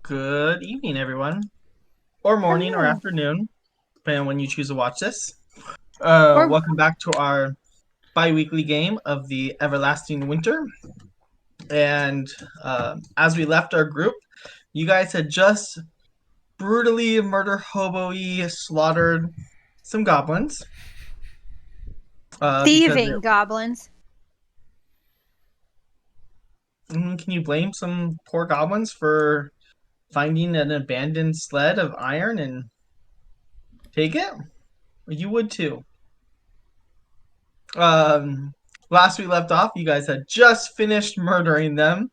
Good evening, everyone, or morning, or Hello. afternoon, depending on when you choose to watch this. Or Welcome back to our bi-weekly game of the Everlasting Winter. And as we left our group, you guys had just brutally murder hobo-y slaughtered some goblins. Because thieving goblins. can you blame some poor goblins for finding an abandoned sled of iron and take it? You would too. Um, Last we left off, you guys had just finished murdering them,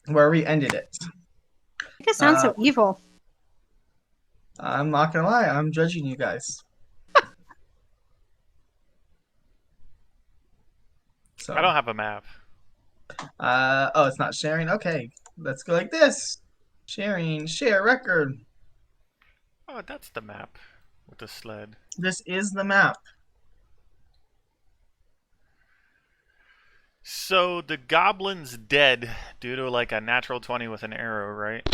where we ended it. Make it sound Uh, so evil. I'm not gonna lie, I'm judging you guys. I So, don't have a map. oh, it's not sharing. Okay, let's go like this. Sharing, share record. Oh, that's the map with the sled. This is the map. So the goblin's dead due to like a natural 20 with an arrow, right?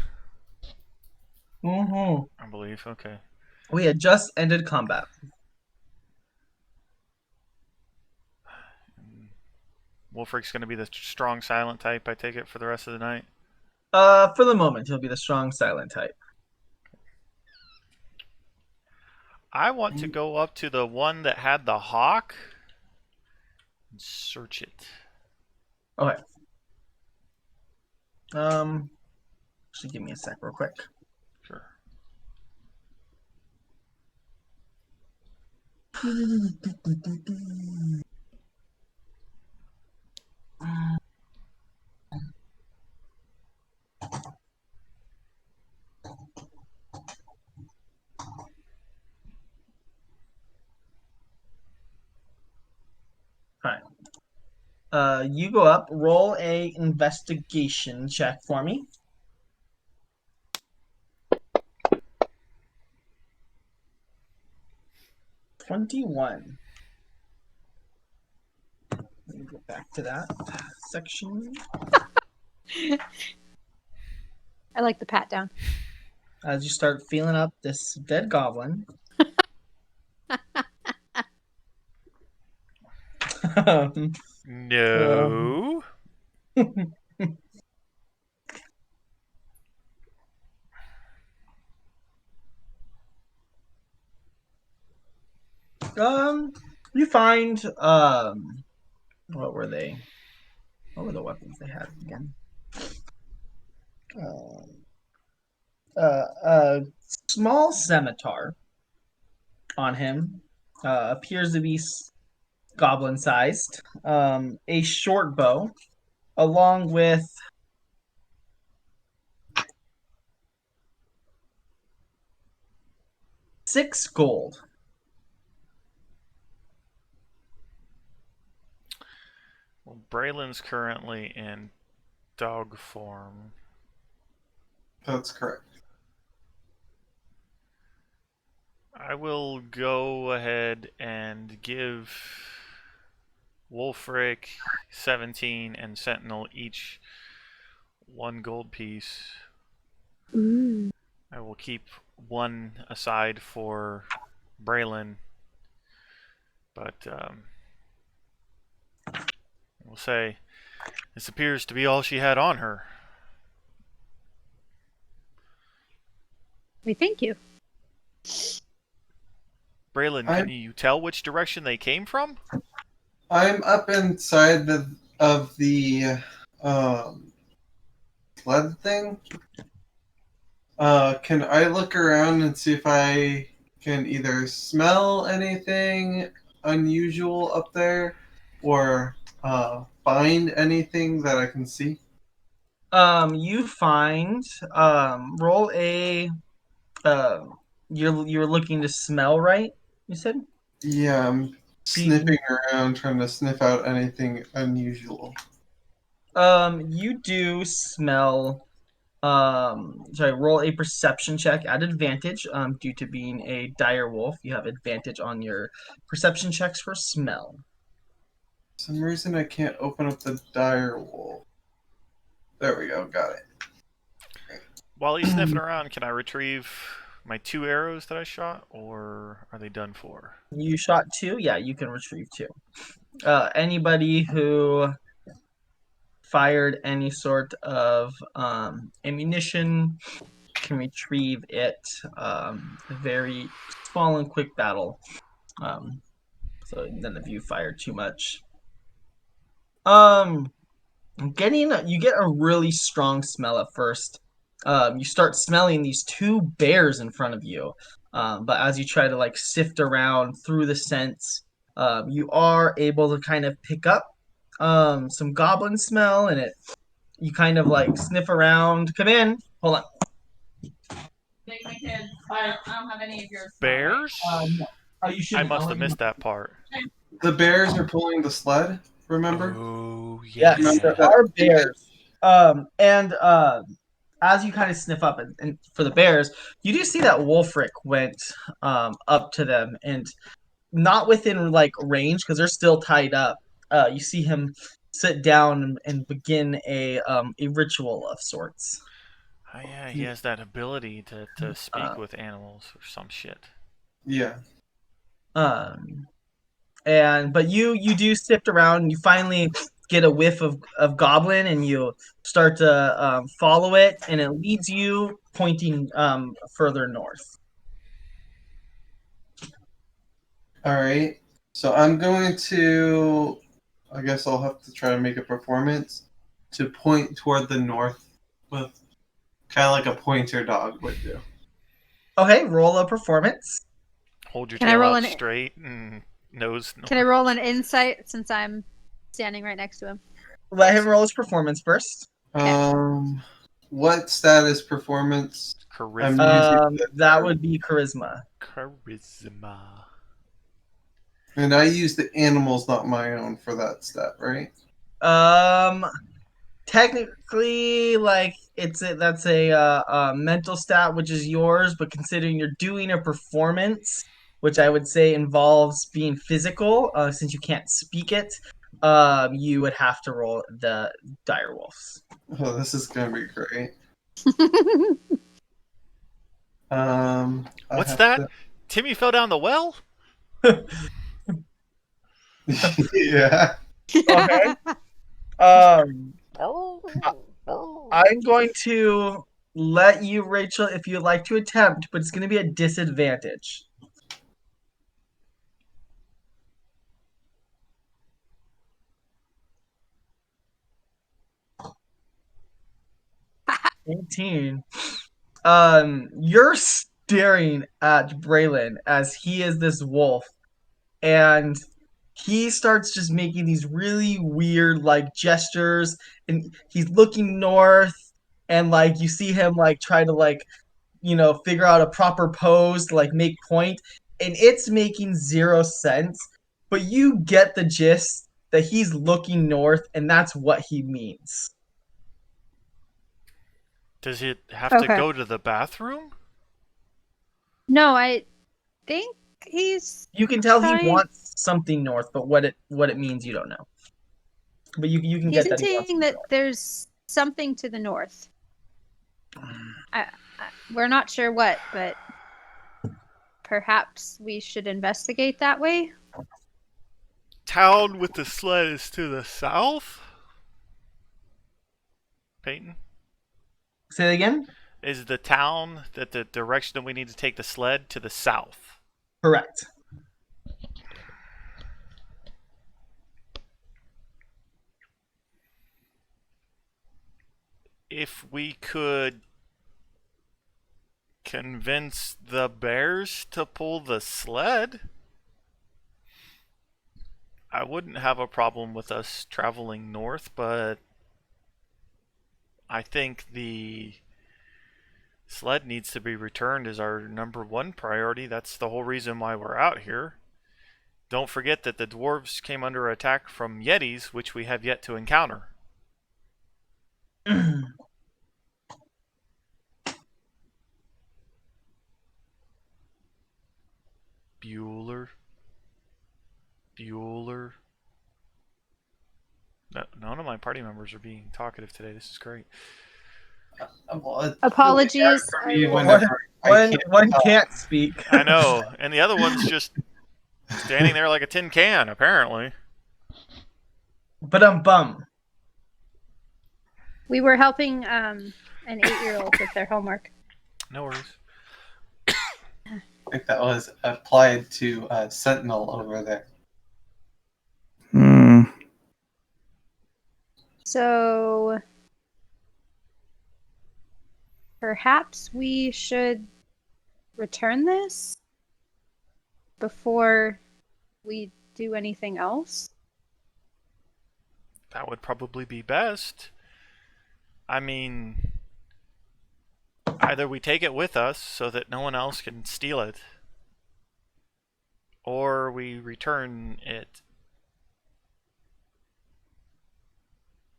hmm I believe. Okay. We had just ended combat. Wolfric's gonna be the strong silent type, I take it, for the rest of the night. For the moment, he'll be the strong silent type. I want to go up to the one that had the hawk and search it. Okay. Actually, give me a sec, real quick. Sure. All right. You go up, roll a investigation check for me. 21. Let me go back to that section. I like the pat down. As you start feeling up this dead goblin. um, No. you find what were they? What were the weapons they had again? A small scimitar on him. Appears to be goblin sized. A short bow, along with 6 gold. Well, Braylon's currently in dog form. That's correct. I will go ahead and give Wolfric 17 and Sentinel each 1 gold piece. Ooh. I will keep one aside for Braylon, but we'll say this appears to be all she had on her. We thank you. Braylon, can I'm you tell which direction they came from? I'm up inside of the um sled thing. Can I look around and see if I can either smell anything unusual up there or find anything that I can see? You find roll a uh you're looking to smell, right? You said? Yeah, I'm Be sniffing around trying to sniff out anything unusual. you do smell sorry, roll a perception check at advantage. Due to being a dire wolf, you have advantage on your perception checks for smell. For some reason I can't open up the dire wolf. There we go, got it. While he's sniffing around, can I retrieve my 2 arrows that I shot, or are they done for? You shot 2? Yeah, you can retrieve 2. Anybody who fired any sort of ammunition can retrieve it. Very small and quick battle. So none of you fired too much. Um, you get a really strong smell at first. You start smelling these 2 bears in front of you. But as you try to like sift around through the scents, you are able to kind of pick up some goblin smell, and it you kind of like sniff around. Come in. Hold on. Take my kids. I don't have any of yours. Bears? No. Oh, you I shouldn't. must have missed that part. The bears are pulling the sled. Remember? Oh, Yes, yeah. there are bears. And as you kind of sniff up and for the bears, you do see that Wolfric went up to them and not within like range because they're still tied up. You see him sit down and begin a ritual of sorts. Oh, yeah, he has that ability to speak Uh, with animals or some shit. Yeah. um, but you do sift around and you finally get a whiff of goblin and you start to follow it and it leads you pointing further north. All right. So I'm going to. I guess I'll have to try to make a performance to point toward the north with kind of like a pointer dog would do. Okay, roll a performance. Hold your Can I tail roll out an straight and nose Can I north. roll an insight since I'm standing right next to him? Let him roll his performance first. What status performance? I'm Charisma. using That would be charisma. Charisma. and I use the animals, not my own, for that stat, right? Um, Technically, like that's a mental stat, which is yours. But considering you're doing a performance, which I would say involves being physical, since you can't speak it, you would have to roll the dire wolves. Oh, this is gonna be great. I What's have that? Timmy fell down the well? to. Yeah. Okay. Um, I'm going to let you, Rachel, if you'd like to attempt, but it's going to be a disadvantage. $18. You're staring at Braylon as he is this wolf, and he starts just making these really weird like gestures, and he's looking north, and like you see him like try to like figure out a proper pose to like make point, and it's making zero sense, but you get the gist that he's looking north, and that's what he means. Does it have to Okay. go to the bathroom? No, I think he's You can tell he trying. wants something north, but what it means you don't know. But you can He's get that he wants hinting something that there's something to the north. I, we're not sure what, but perhaps we should investigate that way. Town with the sled is to the south? Peyton? Say it again. Is the town that the direction that we need to take the sled to the south? Correct. If we could convince the bears to pull the sled, I wouldn't have a problem with us traveling north, but I think the sled needs to be returned as our number one priority. That's the whole reason why we're out here. Don't forget that the dwarves came under attack from yetis, which we have yet to encounter. Bueller. None of my party members are being talkative today. This is great. Well, it's Apologies. really hard for me I will- whenever I can't One talk. can't speak. I know, and the other one's just standing there like a tin can, apparently. But I'm bum. We were helping an 8-year-old with their homework. No worries. I think that was applied to Sentinel over there. Hmm. So perhaps we should return this before we do anything else. That would probably be best. I mean, either we take it with us so that no one else can steal it, or we return it.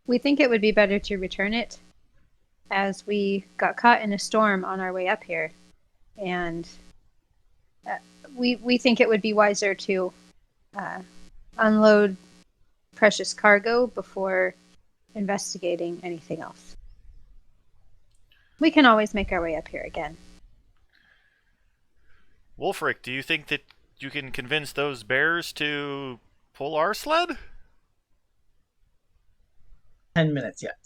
We think it would be better to return it, as we got caught in a storm on our way up here, and we think it would be wiser to unload precious cargo before investigating anything else. We can always make our way up here again. Wolfric, do you think that you can convince those bears to pull our sled? 10 minutes yet.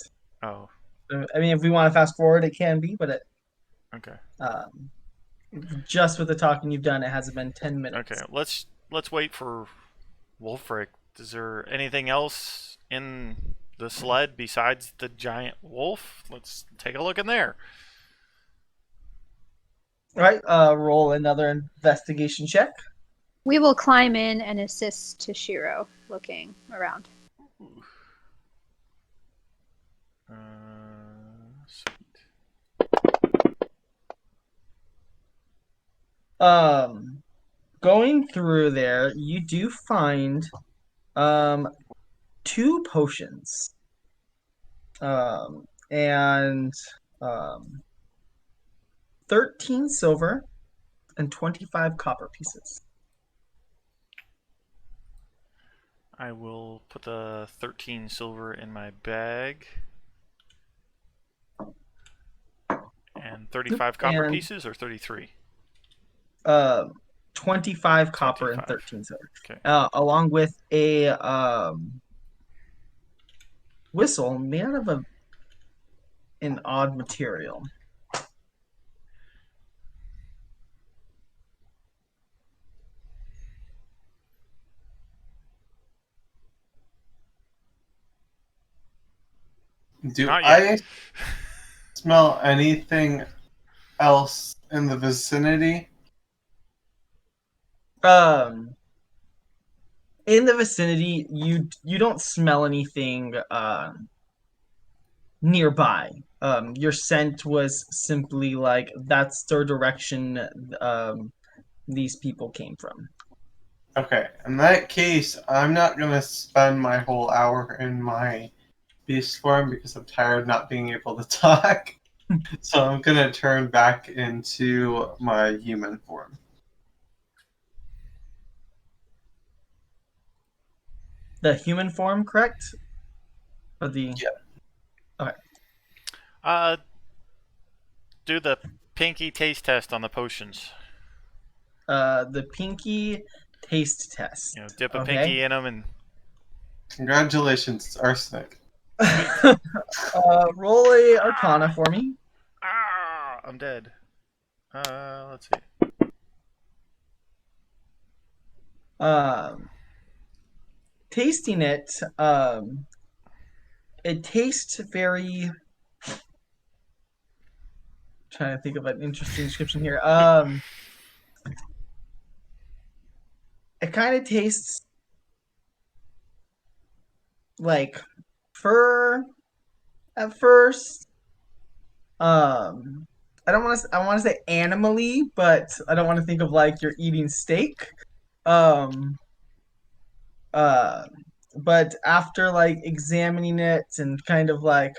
Oh, I mean, if we want to fast forward, it can be, but okay. Just with the talking you've done, it hasn't been 10 minutes. Okay, let's wait for Wolfric. Is there anything else in the sled besides the giant wolf? Let's take a look in there. All right, roll another investigation check. We will climb in and assist Toshiro looking around. Sweet. Going through there, you do find 2 potions. And 13 silver and 25 copper pieces. I will put the 13 silver in my bag. And 35 copper And- pieces or 33? 25 copper 25. and 13 silver. Okay. Along with a whistle made out of an odd material. Do Not I yet. smell anything else in the vicinity? In the vicinity, you don't smell anything nearby. Your scent was simply like that's the direction these people came from. Okay, in that case, I'm not gonna spend my whole hour in my beast form because I'm tired of not being able to talk. So I'm gonna turn back into my human form. The human form, correct? Or the Do the pinky taste test on the potions. the pinky taste test. You know, dip a Okay. pinky in them and Congratulations, it's arsenic. Roll a Arcana for me. I'm dead. Let's see. Tasting it, it tastes very. Trying to think of an interesting description here. It kind of tastes like fur at first. I don't want to. I want to say animally, but I don't want to think of like you're eating steak. Um, but after like examining it and kind of like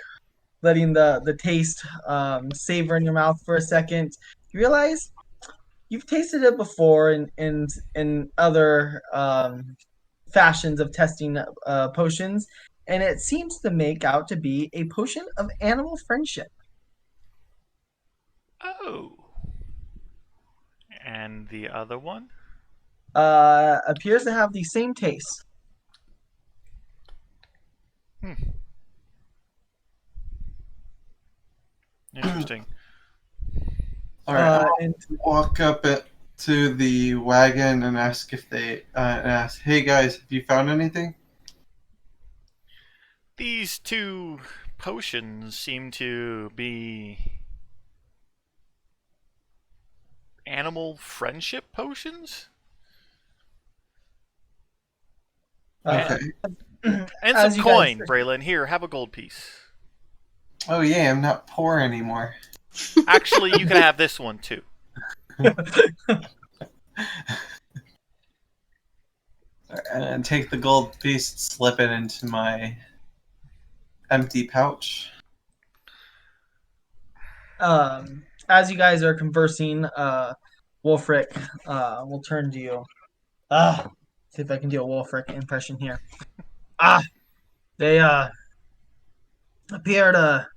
letting the taste savor in your mouth for a second, you realize you've tasted it before in other fashions of testing potions, and it seems to make out to be a potion of animal friendship. Oh. And the other one? Appears to have the same taste. Interesting. All right, I'll And walk up to the wagon and ask if hey guys, have you found anything? These two potions seem to be animal friendship potions? uh, Okay. And some as you guys, coin, Braylon. Here, have a gold piece. Oh yeah, I'm not poor anymore. Actually, you can have this one too. And take the gold piece, slip it into my empty pouch. as you guys are conversing, Wolfric, will turn to you. Ah, see if I can do a Wolfric impression here. Ah, they appear to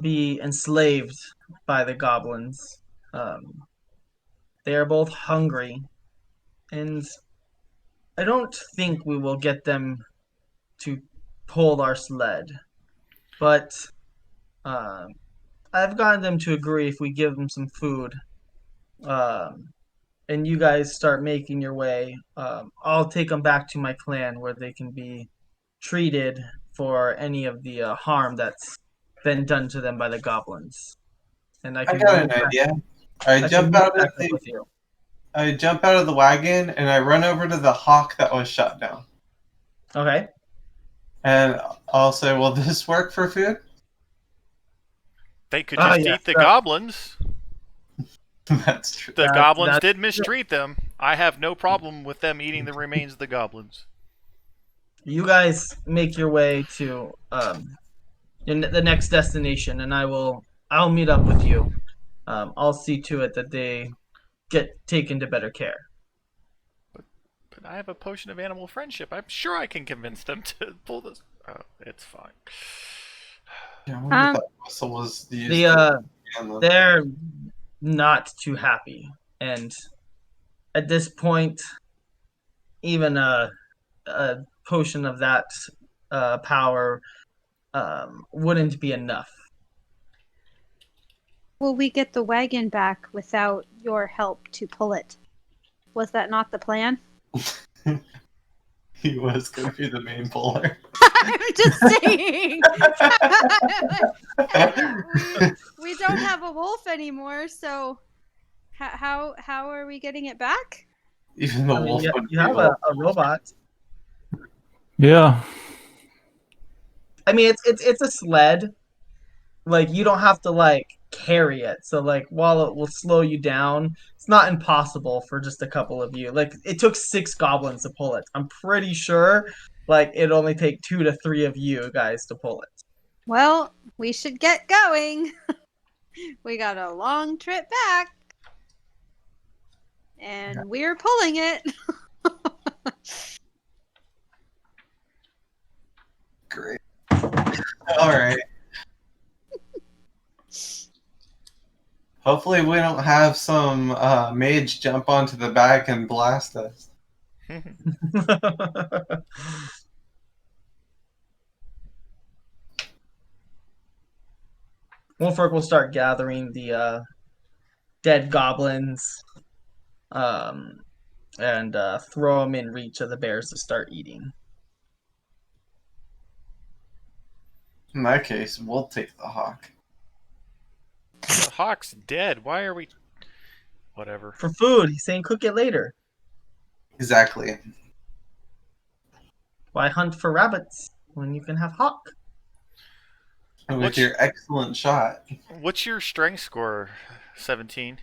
be enslaved by the goblins. They are both hungry, and I don't think we will get them to pull our sled. But um, I've gotten them to agree if we give them some food, um, and you guys start making your way, I'll take them back to my clan where they can be treated for any of the harm that's been done to them by the goblins. And I got an idea. I I can jump meet out of back up with you. the wagon and I run over to the hawk that was shot down. Okay. And I'll say, "Will this work for food?" They could Ah, just yes. eat the goblins. That's true. The goblins That did mistreat them. I have no problem with them eating the remains of the goblins. you guys make your way to the next destination, and I'll meet up with you. I'll see to it that they get taken to better care. But I have a potion of animal friendship. I'm sure I can convince them to pull this. Oh, it's fine. Yeah, I wonder if that whistle was used The to scan the. they're not too happy, and at this point, even a potion of that power wouldn't be enough. Will we get the wagon back without your help to pull it? Was that not the plan? He was going to be the main puller. I'm just saying. we don't have a wolf anymore, so how are we getting it back? Even the I mean, wolf you, would you be have a robot. Yeah. I mean, it's a sled. Like you don't have to like carry it. So like while it will slow you down, it's not impossible for just a couple of you. Like it took 6 goblins to pull it. I'm pretty sure like it'd only take 2 to 3 of you guys to pull it. Well, we should get going. We got a long trip back. And we're pulling it. great. All right. Hopefully, we don't have some mage jump onto the back and blast us. Wolfric will start gathering the dead goblins, um, and throw them in reach of the bears to start eating. In that case, we'll take the hawk. The hawk's dead. Why are we... Whatever. For food, he's saying cook it later. Exactly. Why hunt for rabbits when you can have hawk? And with What's- your excellent shot. What's your strength score? 17?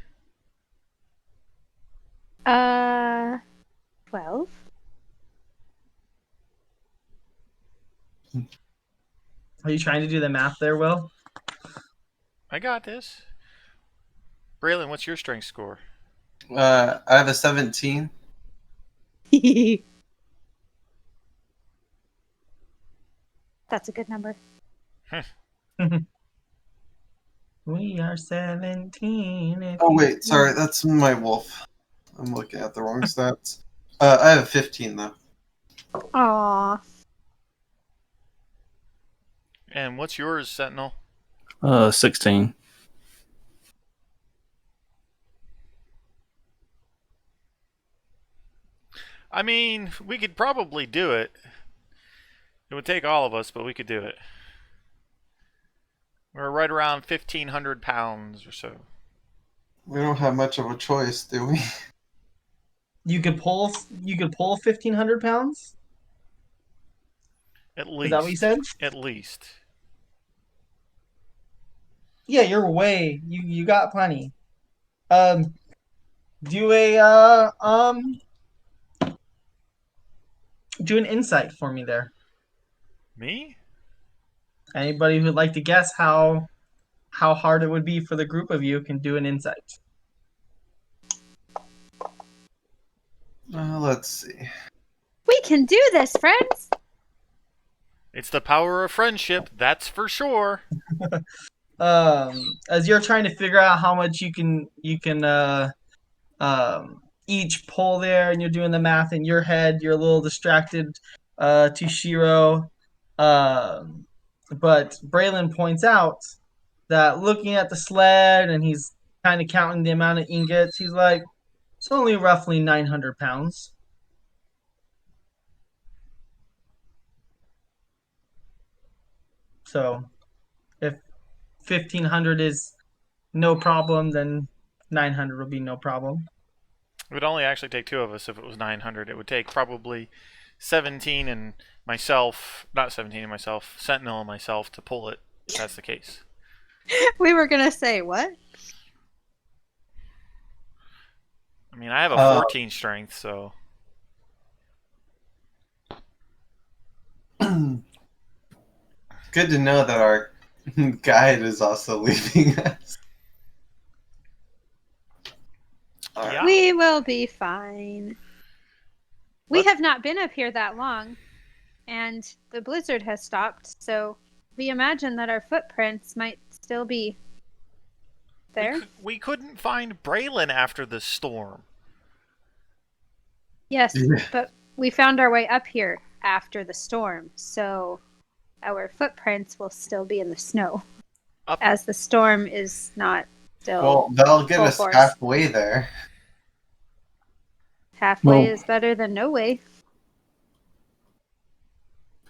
12. Are you trying to do the math there, Will? I got this. Braylon, what's your strength score? I have a 17. That's a good number. We are 17. Oh wait, sorry, that's my wolf. I'm looking at the wrong stats. I have 15 though. Aw. And what's yours, Sentinel? 16. I mean, we could probably do it. It would take all of us, but we could do it. We're right around 1,500 pounds or so. We don't have much of a choice, do we? You could pull 1,500 pounds? At Is that what you least. said? At least. Yeah, you got plenty. Um do a do an insight for me there. Me? Anybody who'd like to guess how hard it would be for the group of you can do an insight. Let's see. We can do this, friends! It's the power of friendship, that's for sure. As you're trying to figure out how much you can each pull there, and you're doing the math in your head, you're a little distracted to Shiro. But Braylon points out that looking at the sled, and he's kind of counting the amount of ingots, he's like, it's only roughly 900 pounds. So if 1,500 is no problem, then 900 will be no problem. It would only actually take two of us if it was 900. It would take probably 17 and myself, not 17 and myself, Sentinel and myself to pull it, if that's the case. We were gonna say, what? I mean, I have a 14 strength, so... Good to know that our guide is also leaving us. Alright. Yeah. We will be fine. We What? have not been up here that long, and the blizzard has stopped, so we imagine that our footprints might still be there. We couldn't find Braylon after the storm. Yes, Yeah. but we found our way up here after the storm, so our footprints will still be in the snow, Up. as the storm is not still Well, that'll get full us force. halfway there. Halfway Well- is better than no way.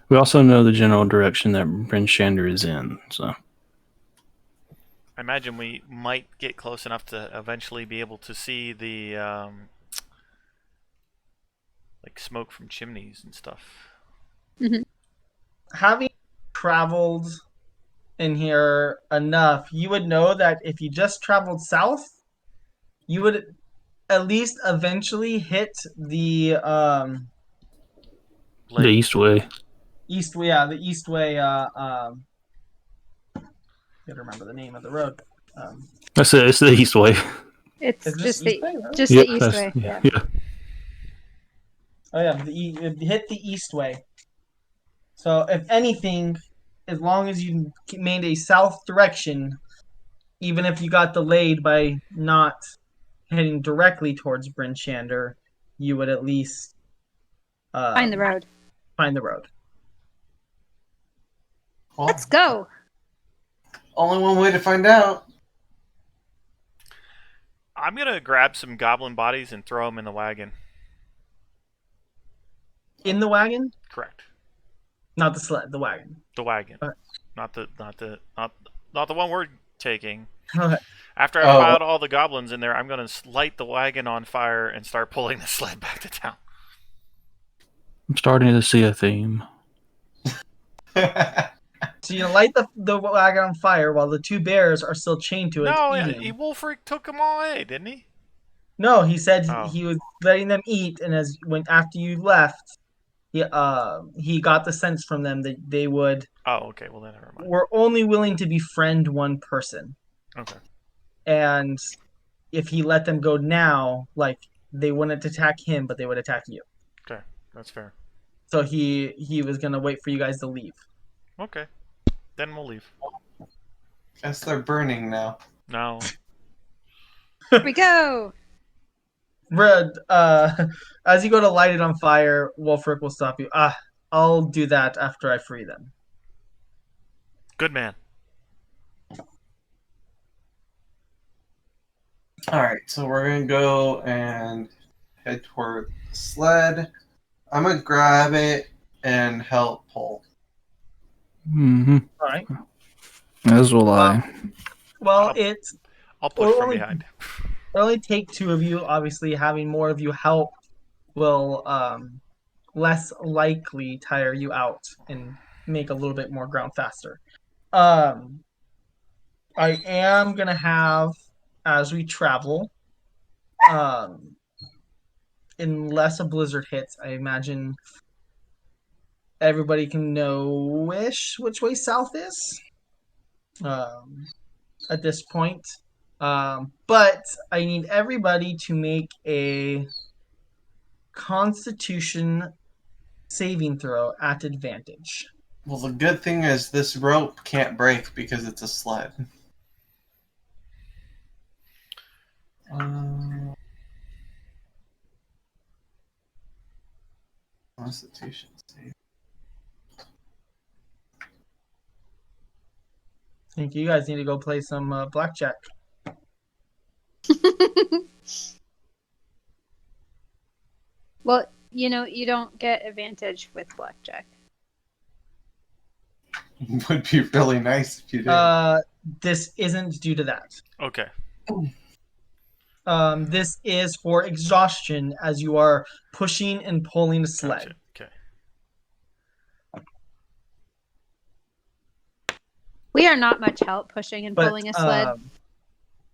We also know the general direction that Bryn Shander is in, so. I imagine we might get close enough to eventually be able to see the, like, smoke from chimneys and stuff. Having traveled in here enough, you would know that if you just traveled south, you would at least eventually hit the The Lake. East Way. east way. Yeah, the east way. Gotta remember the name of the road. That's it. It's the East Way. It's Is this just east the way? Right? just Yep, the east that's- way. yeah. Oh yeah, hit the east way. So if anything, as long as you made a south direction, even if you got delayed by not heading directly towards Bryn Shander, you would at least Find the road. Find the road. Well, Let's go. only one way to find out. I'm gonna grab some goblin bodies and throw them in the wagon. In the wagon, Correct. not the sled, the wagon. The wagon. Okay. Not the one we're taking. Okay. After I filed all the goblins in there, I'm gonna light the wagon on fire and start pulling the sled back to town. I'm starting to see a theme. So you light the wagon on fire while the two bears are still chained to it. No, eating. Wolfric took them all away, didn't he? No, he said Oh. he was letting them eat, and after you left, he got the sense from them that they were Oh, okay. Well, then never mind. only willing to befriend one person, Okay. and if he let them go now, like they wouldn't attack him, but they would attack you. Okay, that's fair. So he was gonna wait for you guys to leave. Okay, then we'll leave. Guess they're burning now. No. Here we go. Red, as you go to light it on fire, Wolfric will stop you. I'll do that after I free them. Good man. Alright, so we're gonna go and head toward the sled. I'm gonna grab it and help pull. Mm-hmm. All right. As will I. Well, I'll- it's I'll push it'll from only, behind. it'll only take two of you. Obviously, having more of you help will less likely tire you out and make a little bit more ground faster. Um, I am gonna have as we travel, um, unless a blizzard hits, I imagine everybody can know-ish which way south is. Um, at this point. But I need everybody to make a Constitution saving throw at advantage. Well, the good thing is this rope can't break because it's a sled. Constitution save. I think you guys need to go play some blackjack. Well, you don't get advantage with blackjack. Would be really nice if you did. This isn't due to that. Okay. This is for exhaustion as you are pushing and pulling a sled. Gotcha. Okay. We are not much help pushing and But pulling a sled.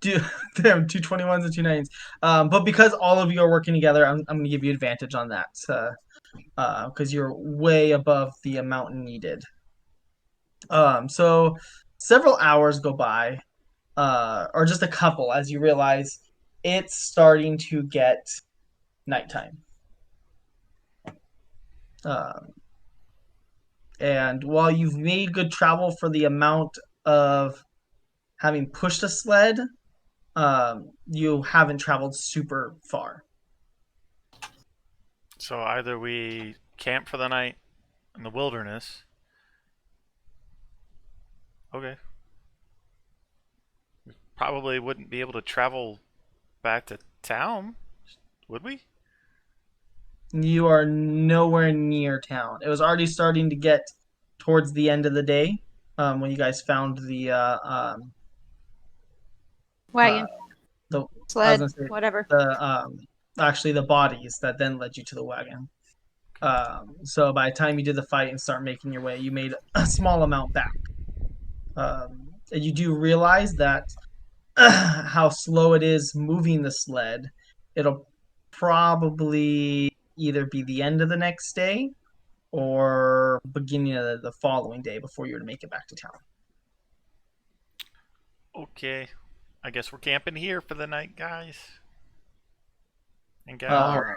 damn, 2 21s and 2 9s. But because all of you are working together, I'm going to give you advantage on that. Because you're way above the amount needed. So several hours go by, or just a couple, as you realize it's starting to get nighttime. And while you've made good travel for the amount of having pushed a sled, you haven't traveled super far. So either we camp for the night in the wilderness. Okay. We probably wouldn't be able to travel back to town, would we? You are nowhere near town. It was already starting to get towards the end of the day when you guys found the Wagon, the I was sled, gonna say whatever. actually the bodies that then led you to the wagon. So by the time you did the fight and start making your way, you made a small amount back. And you do realize that how slow it is moving the sled. It'll probably either be the end of the next day or beginning of the following day before you were to make it back to town. Okay. I guess we're camping here for the night, guys. And gals. All right.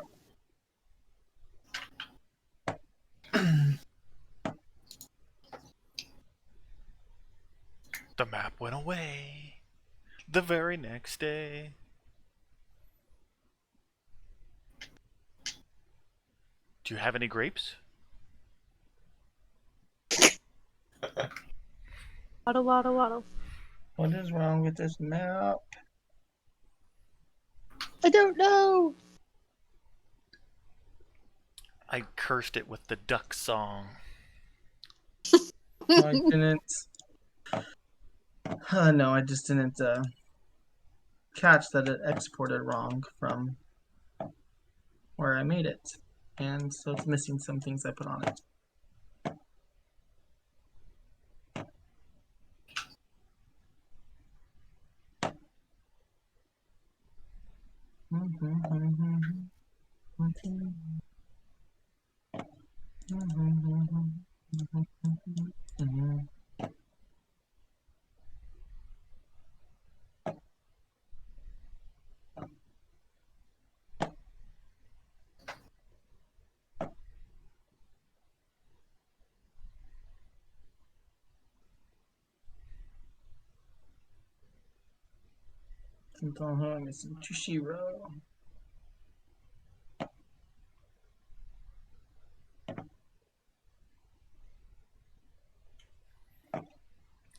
The map went away the very next day. Do you have any grapes? Waddle, waddle, waddle. What is wrong with this map? I don't know. I cursed it with the duck song. I didn't. No, I just didn't catch that it exported wrong from where I made it. And so it's missing some things I put on it. Tushiro.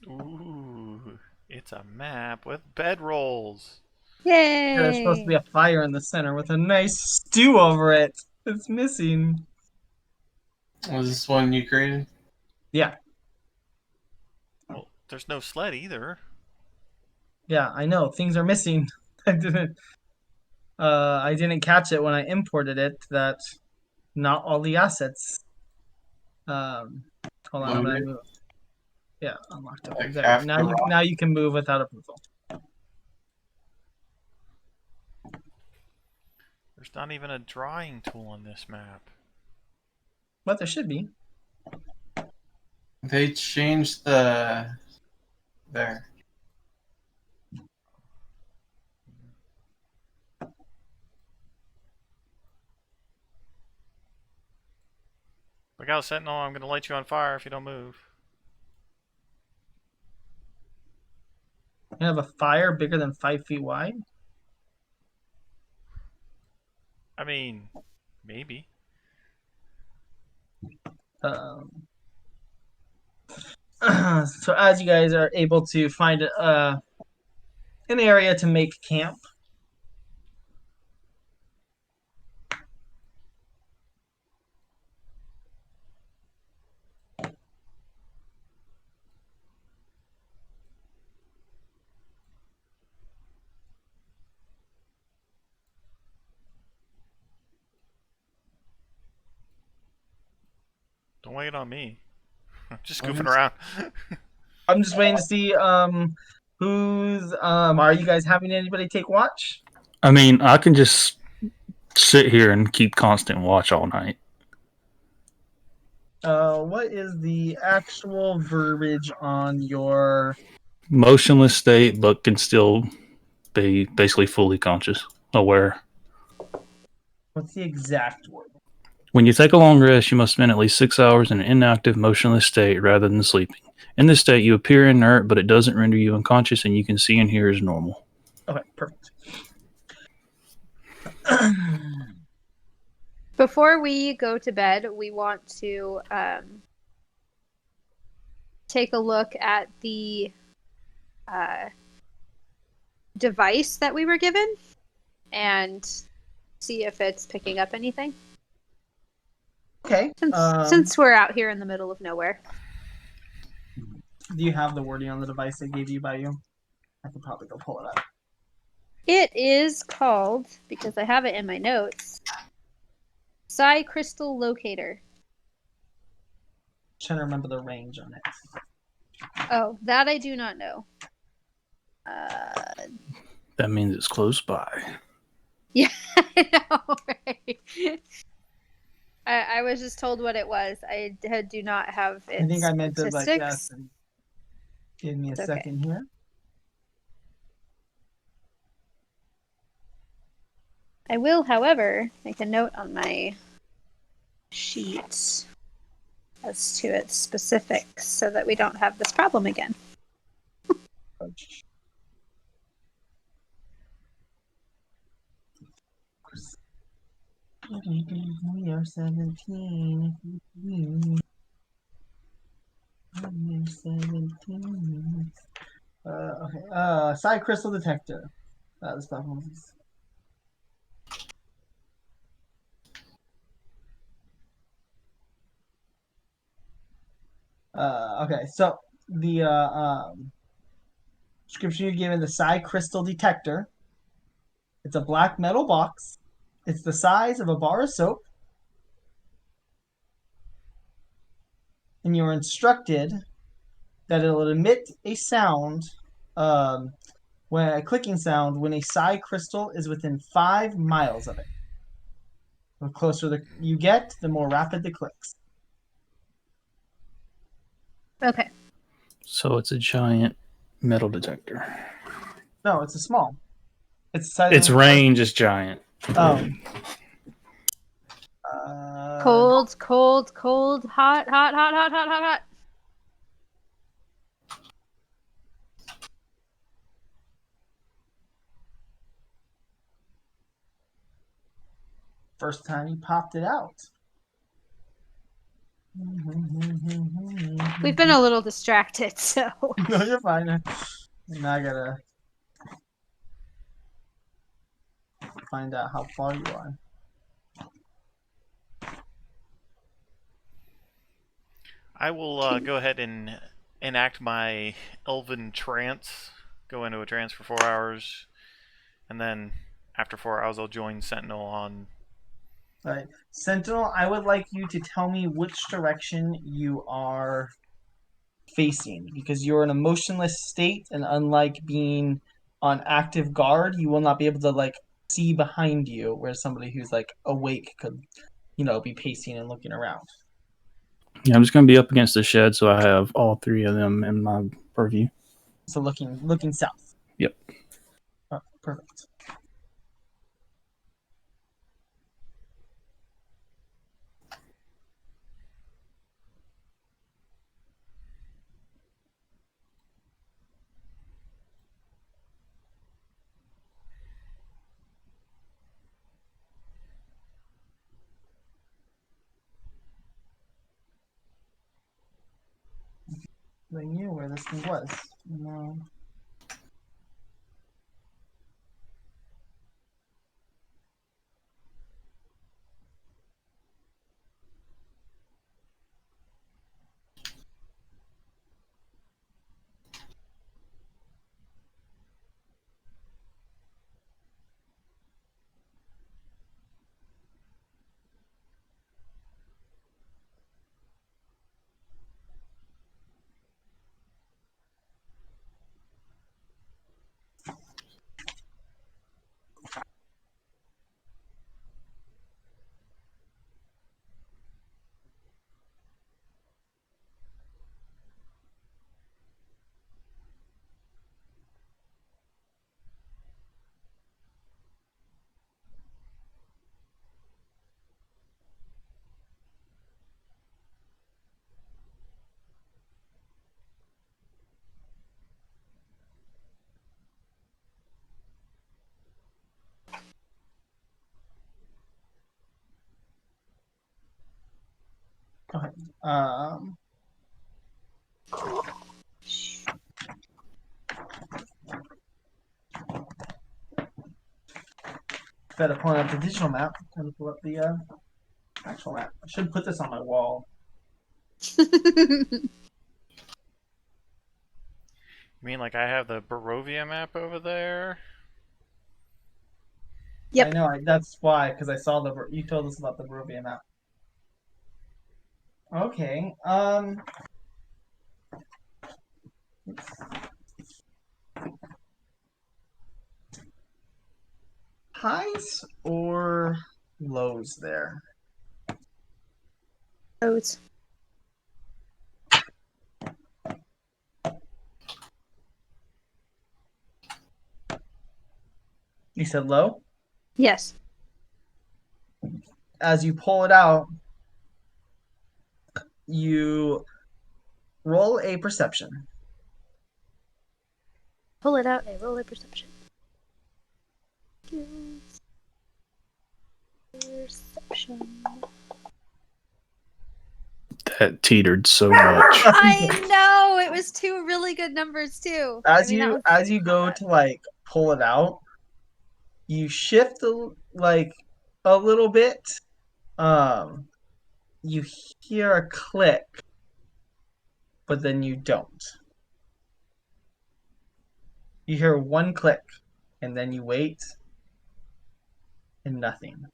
Ooh, it's a map with bedrolls. Yeah, there's supposed to be Yay! a fire in the center with a nice stew over it. It's missing. Was this one you created? Yeah, Well, there's no sled either. yeah, I know. Things are missing. I didn't catch it when I imported it that not all the assets. Um, hold on, I'm gonna Loaded? move. Yeah, unlocked. Okay, Like there. half the rock? Now you can move without approval. There's not even a drawing tool on this map. But there should be. They changed the... There. Look out, Sentinel, I'm gonna light you on fire if you don't move. You have a fire bigger than 5 feet wide. I mean, maybe. Um, so as you guys are able to find an area to make camp. Don't wait on me. I'm just I'm goofing just- around. I'm just waiting to see who's are you guys having anybody take watch? I mean, I can just sit here and keep constant watch all night. What is the actual verbiage on your Motionless state, but can still be basically fully conscious, aware. what's the exact word? When you take a long rest, you must spend at least 6 hours in an inactive, motionless state rather than sleeping. In this state, you appear inert, but it doesn't render you unconscious, and you can see and hear as normal. Okay, perfect. Before we go to bed, we want to take a look at the device that we were given and see if it's picking up anything. Okay. Since we're out here in the middle of nowhere. Do you have the wording on the device they gave you by you? I could probably go pull it up. It is called, because I have it in my notes, Psi Crystal Locator. Trying to remember the range on it. Oh, that I do not know. That means it's close by. Yeah, I know, right? I was just told what it was. I do not have its I think I meant to statistics. yes. Give me a It's second here. I will, however, make a note on my sheet as to its specifics so that we don't have this problem again. We are 17. We are 17. Okay. Psi crystal detector. This platform is. Okay, so the description you're given the Psi crystal detector. It's a black metal box. It's the size of a bar of soap. And you're instructed that it'll emit a sound, when a clicking sound, when a Psi crystal is within 5 miles of it. The closer you get, the more rapid the clicks. Okay. So it's a giant metal detector. No, it's a small. It's the size Its of range is giant. Oh. Cold, cold, cold, hot, hot, hot, hot, hot, hot, hot. first time you popped it out. We've been a little distracted, so. No, you're fine. And I gotta find out how far you are. I will go ahead and enact my elven trance. Go into a trance for 4 hours, and then after 4 hours, I'll join Sentinel on. Right. Sentinel, I would like you to tell me which direction you are facing, because you're in a motionless state, and unlike being on active guard, you will not be able to like see behind you, where somebody who's like awake could, be pacing and looking around. Yeah, I'm just going to be up against the shed, so I have all three of them in my purview. So looking south. Yep. Oh, perfect. They knew where this thing was. No. Okay. Instead of pulling up the digital map, I'm going to pull up the actual map. I should put this on my wall. You mean like I have the Barovia map over there? Yep. I know. That's why, because I saw you told us about the Barovia map. Okay. Highs or lows there? Lows. You said low? Yes. As you pull it out, you roll a perception. Pull it out and roll a perception. Perception. That teetered so much. I know! It was two really good numbers, too. As that you go to like pull it out, you shift like a little bit. You hear a click, but then you don't. You hear one click, and then you wait, and nothing.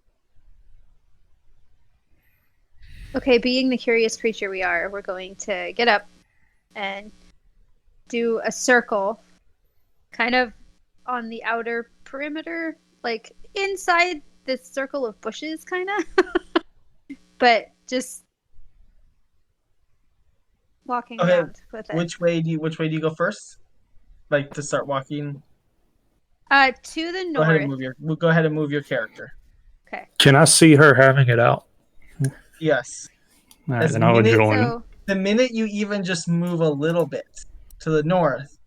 Okay, being the curious creature we are, we're going to get up and do a circle, kind of on the outer perimeter, like inside this circle of bushes, kind of. But just walking Okay, around with it. which way do you go first? Like to start walking? To the north. Go ahead and move your character. Okay. Can I see her having it out? Yes. All right, then I would join. So The minute you even just move a little bit to the north,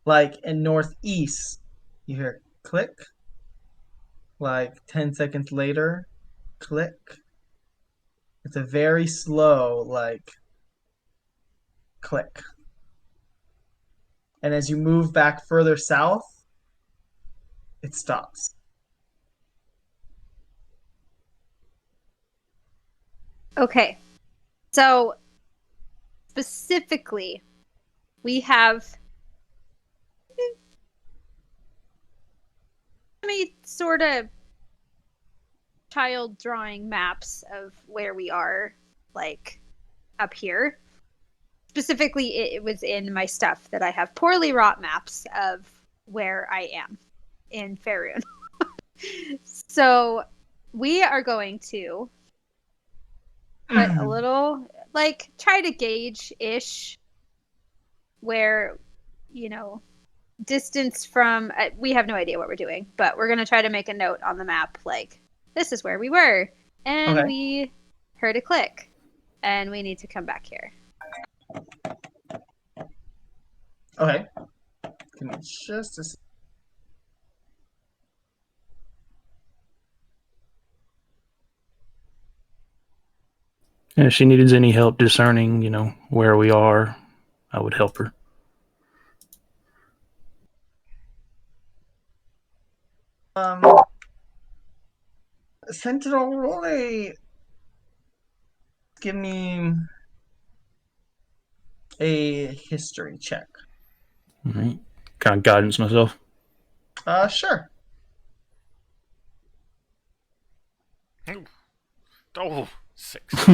like in northeast, you hear click. Like 10 seconds later, click. It's a very slow, like, click. And as you move back further south, it stops. Okay. So specifically, we have sort of child drawing maps of where we are, like up here. Specifically, it was in my stuff that I have poorly wrought maps of where I am in Faerun. So we are going to put a little, like, try to gauge-ish where, distance from, we have no idea what we're doing, but we're going to try to make a note on the map, like, this is where we were, and Okay. we heard a click, and we need to come back here. Okay. Give me just a second. And if she needed any help discerning, where we are, I would help her. Sentinel, give me a history check. All right. Kind of guidance myself. Sure. Oh, 6.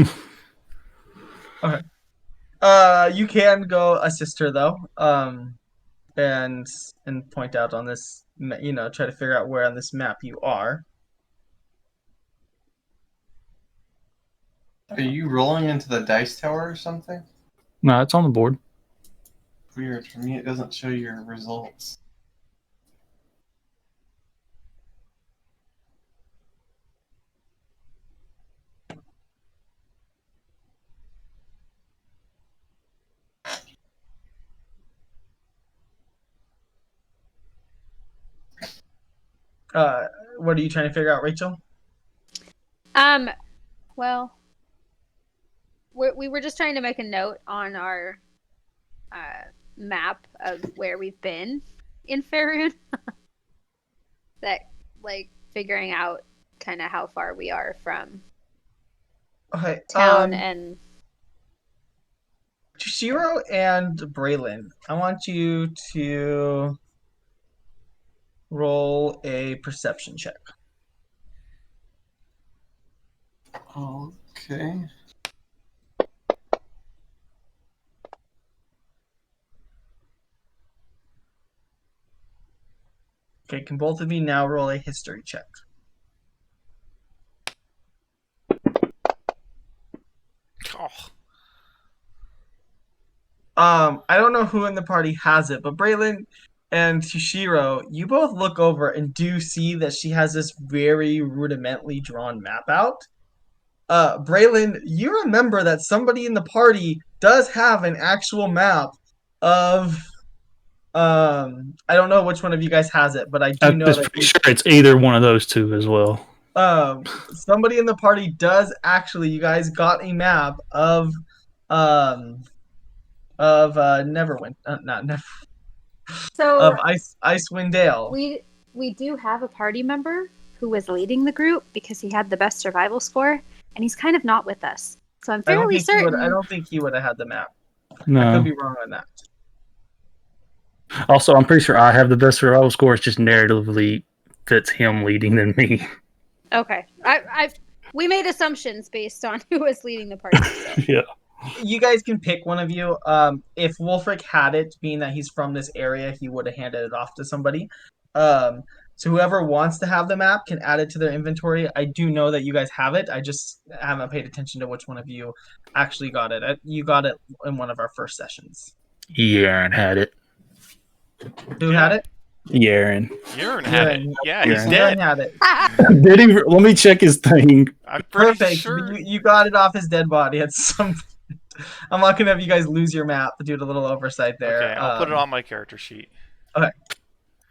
Okay. You can go assist her though. And point out on this, try to figure out where on this map you are. Are you rolling into the dice tower or something? No, it's on the board. Weird. For me, it doesn't show your results. What are you trying to figure out, Rachel? Well, we were just trying to make a note on our map of where we've been in Faerun. That, like, figuring out kind of how far we are from Okay. town and... Shiro and Braylon, I want you to roll a perception check. Okay. Okay, can both of you now roll a history check? Oh. I don't know who in the party has it, but Braylon and Tushiro, you both look over and do see that she has this very rudimentally drawn map out. Braylon, you remember that somebody in the party does have an actual map of I don't know which one of you guys has it, but I do I'm know just that pretty sure it's either one of those two as well. somebody in the party does actually, you guys got a map of Neverwinter, not Never, So of Icewind Dale. we do have a party member who was leading the group because he had the best survival score, and he's kind of not with us. So I'm fairly certain. I don't think he would have had the map. I could No. be wrong on that. Also, I'm pretty sure I have the best survival score. It's just narratively fits him leading than me. Okay, we made assumptions based on who was leading the party. So. Yeah. You guys can pick one of you. If Wolfric had it, being that he's from this area, he would have handed it off to somebody. So whoever wants to have the map can add it to their inventory. I do know that you guys have it. I just haven't paid attention to which one of you actually got it. You got it in one of our first sessions. Yaren had it. Who had it? Yaren. Urine had it. Yeah, he's Urine. dead. Had it. Did he? Let me check his thing. I'm pretty Perfect. sure. You got it off his dead body at some point. I'm not gonna have you guys lose your map due to a little oversight there. Okay, I'll put it on my character sheet. Okay.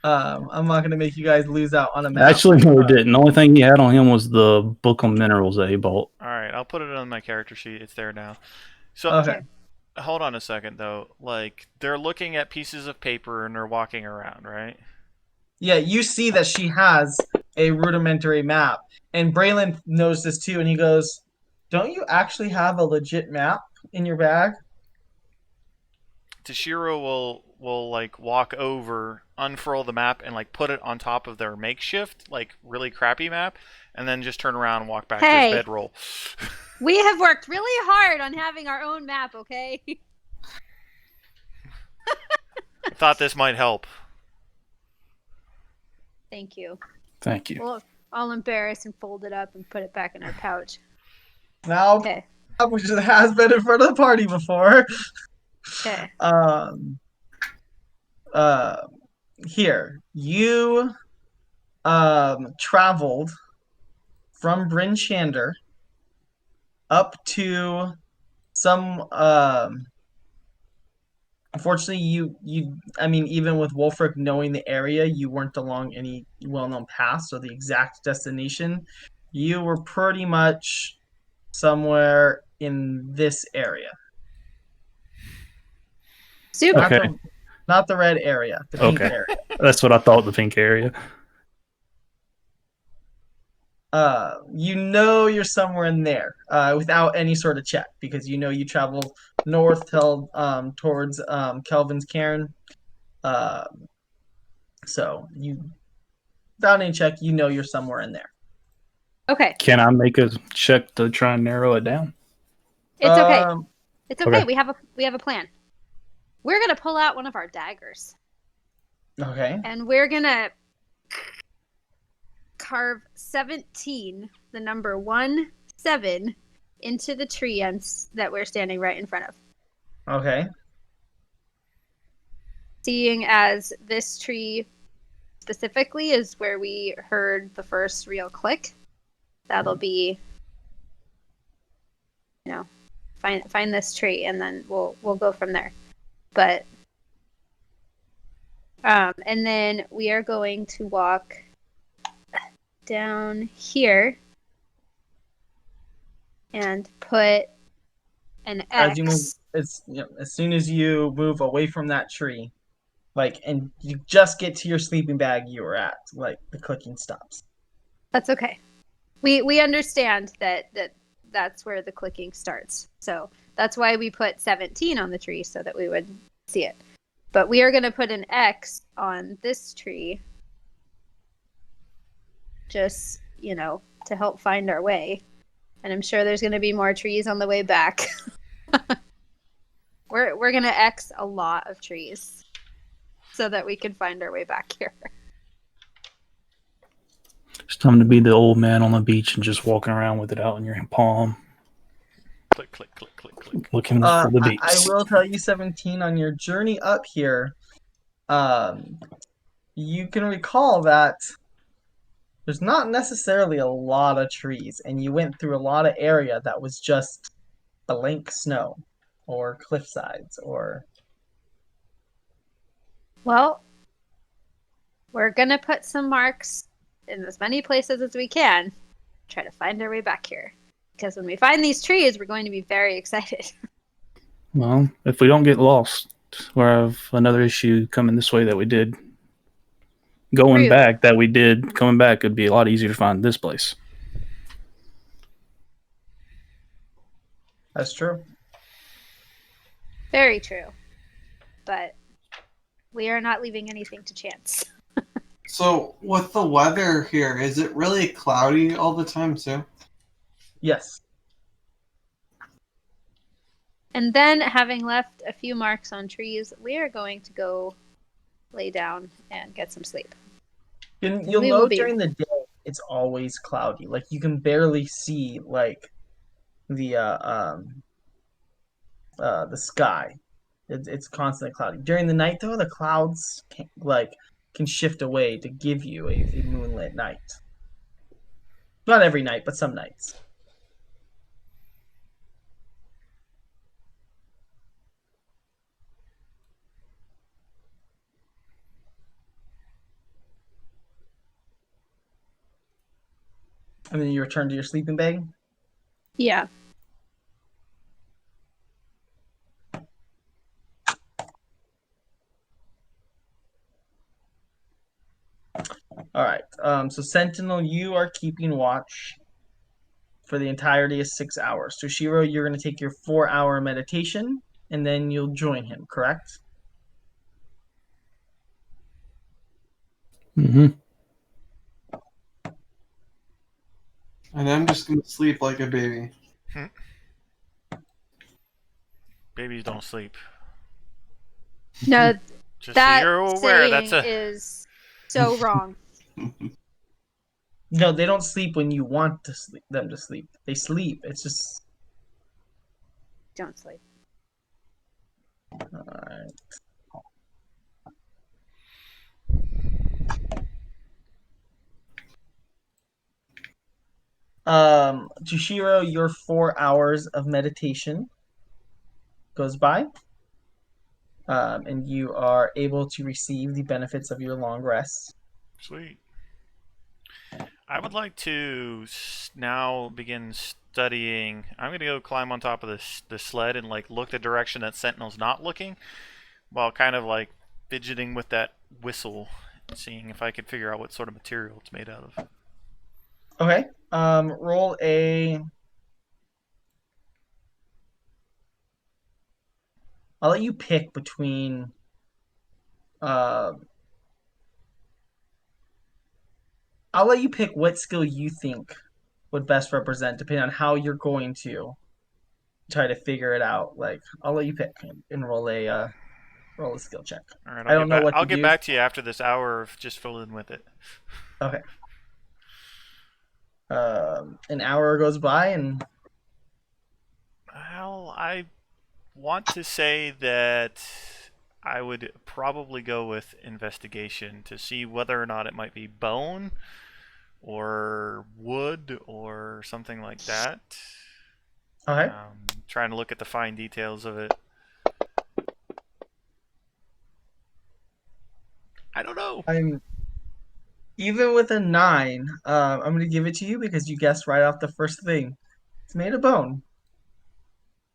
I'm not gonna make you guys lose out on a map. Actually, no, we didn't. The only thing he had on him was the book on minerals that he bought. All right, I'll put it on my character sheet. It's there now. So Okay. hold on a second though. Like they're looking at pieces of paper and they're walking around, right? Yeah, you see that she has a rudimentary map, and Braylon knows this too, and he goes, "Don't you actually have a legit map in your bag?" Toshiro will like walk over, unfurl the map, and like put it on top of their makeshift, like really crappy map, and then just turn around and walk back to his Hey. bedroll. We have worked really hard on having our own map, okay? I thought this might help. Thank you. Thank you. Well, I'll embarrass and fold it up and put it back in our pouch. Now, Okay. which has been in front of the party before. Okay. Uh, here you traveled from Bryn Shander up to some unfortunately you I mean even with Wolfric knowing the area you weren't along any well-known paths or the exact destination. You were pretty much somewhere in this area. Super. Not Okay. not the red area, the pink Okay. area. That's what I thought, the pink area. You know you're somewhere in there without any sort of check because you know you traveled north till towards Kelvin's Cairn. Uh, so you without any check, you know you're somewhere in there. Okay. Can I make a check to try and narrow it down? It's okay. Um, It's okay. Okay. We have a plan. We're gonna pull out one of our daggers Okay. and we're gonna carve 17, the number 17, into the tree that we're standing right in front of. Okay. Seeing as this tree specifically is where we heard the first real click, that'll be, find this tree and then we'll go from there. But and then we are going to walk down here and put an As you move, X. as soon as you move away from that tree, and you just get to your sleeping bag you were at, the clicking stops. That's okay. We understand that's where the clicking starts. So that's why we put 17 on the tree so that we would see it. But we are going to put an X on this tree just, to help find our way. And I'm sure there's going to be more trees on the way back. We're going to X a lot of trees so that we can find our way back here. It's time to be the old man on the beach and just walking around with it out in your palm, Click, click, click, click, click. looking for the I beeps. will tell you, 17, on your journey up here, you can recall that there's not necessarily a lot of trees, and you went through a lot of area that was just blank snow or cliff sides or Well, we're going to put some marks in as many places as we can, try to find our way back here. Because when we find these trees, we're going to be very excited. Well, if we don't get lost, we have another issue coming this way that we did. Going True. back that we did, coming back would be a lot easier to find this place. that's true. Very true. But we are not leaving anything to chance. So, with the weather here, is it really cloudy all the time, too? Yes. And then, having left a few marks on trees, we are going to go lay down and get some sleep. You'll We know will be- during the day it's always cloudy. You can barely see the sky. It's constantly cloudy. During the night though, the clouds can shift away to give you a moonlit night. Not every night, but some nights. And then you return to your sleeping bag. Yeah. All right. So Sentinel, you are keeping watch for the entirety of 6 hours. So Shiro, you're going to take your 4-hour meditation, and then you'll join him. Correct? Mm-hmm. And I'm just gonna sleep like a baby. Babies don't sleep. No, Just so that you're aware, that's saying a is so wrong. No, they don't sleep when you want to sleep them to sleep. They sleep. It's just Don't sleep. all right. Jushiro, your 4 hours of meditation goes by, and you are able to receive the benefits of your long rest. sweet. I would like to now begin studying. I'm gonna go climb on top of the sled and like look the direction that Sentinel's not looking, while kind of like fidgeting with that whistle, and seeing if I could figure out what sort of material it's made out of. Okay. Roll a. I'll let you pick between. Uh, I'll let you pick what skill you think would best represent, depending on how you're going to try to figure it out. Like, I'll let you pick and roll a skill check. All right, I don't know what I'll to get do. back to you after this hour of just filling with it. Okay. An hour goes by, and Well, I want to say that I would probably go with investigation to see whether or not it might be bone or wood or something like that. okay. Trying to look at the fine details of it. I don't know, I'm even with a 9. I'm gonna give it to you because you guessed right off the first thing. It's made of bone.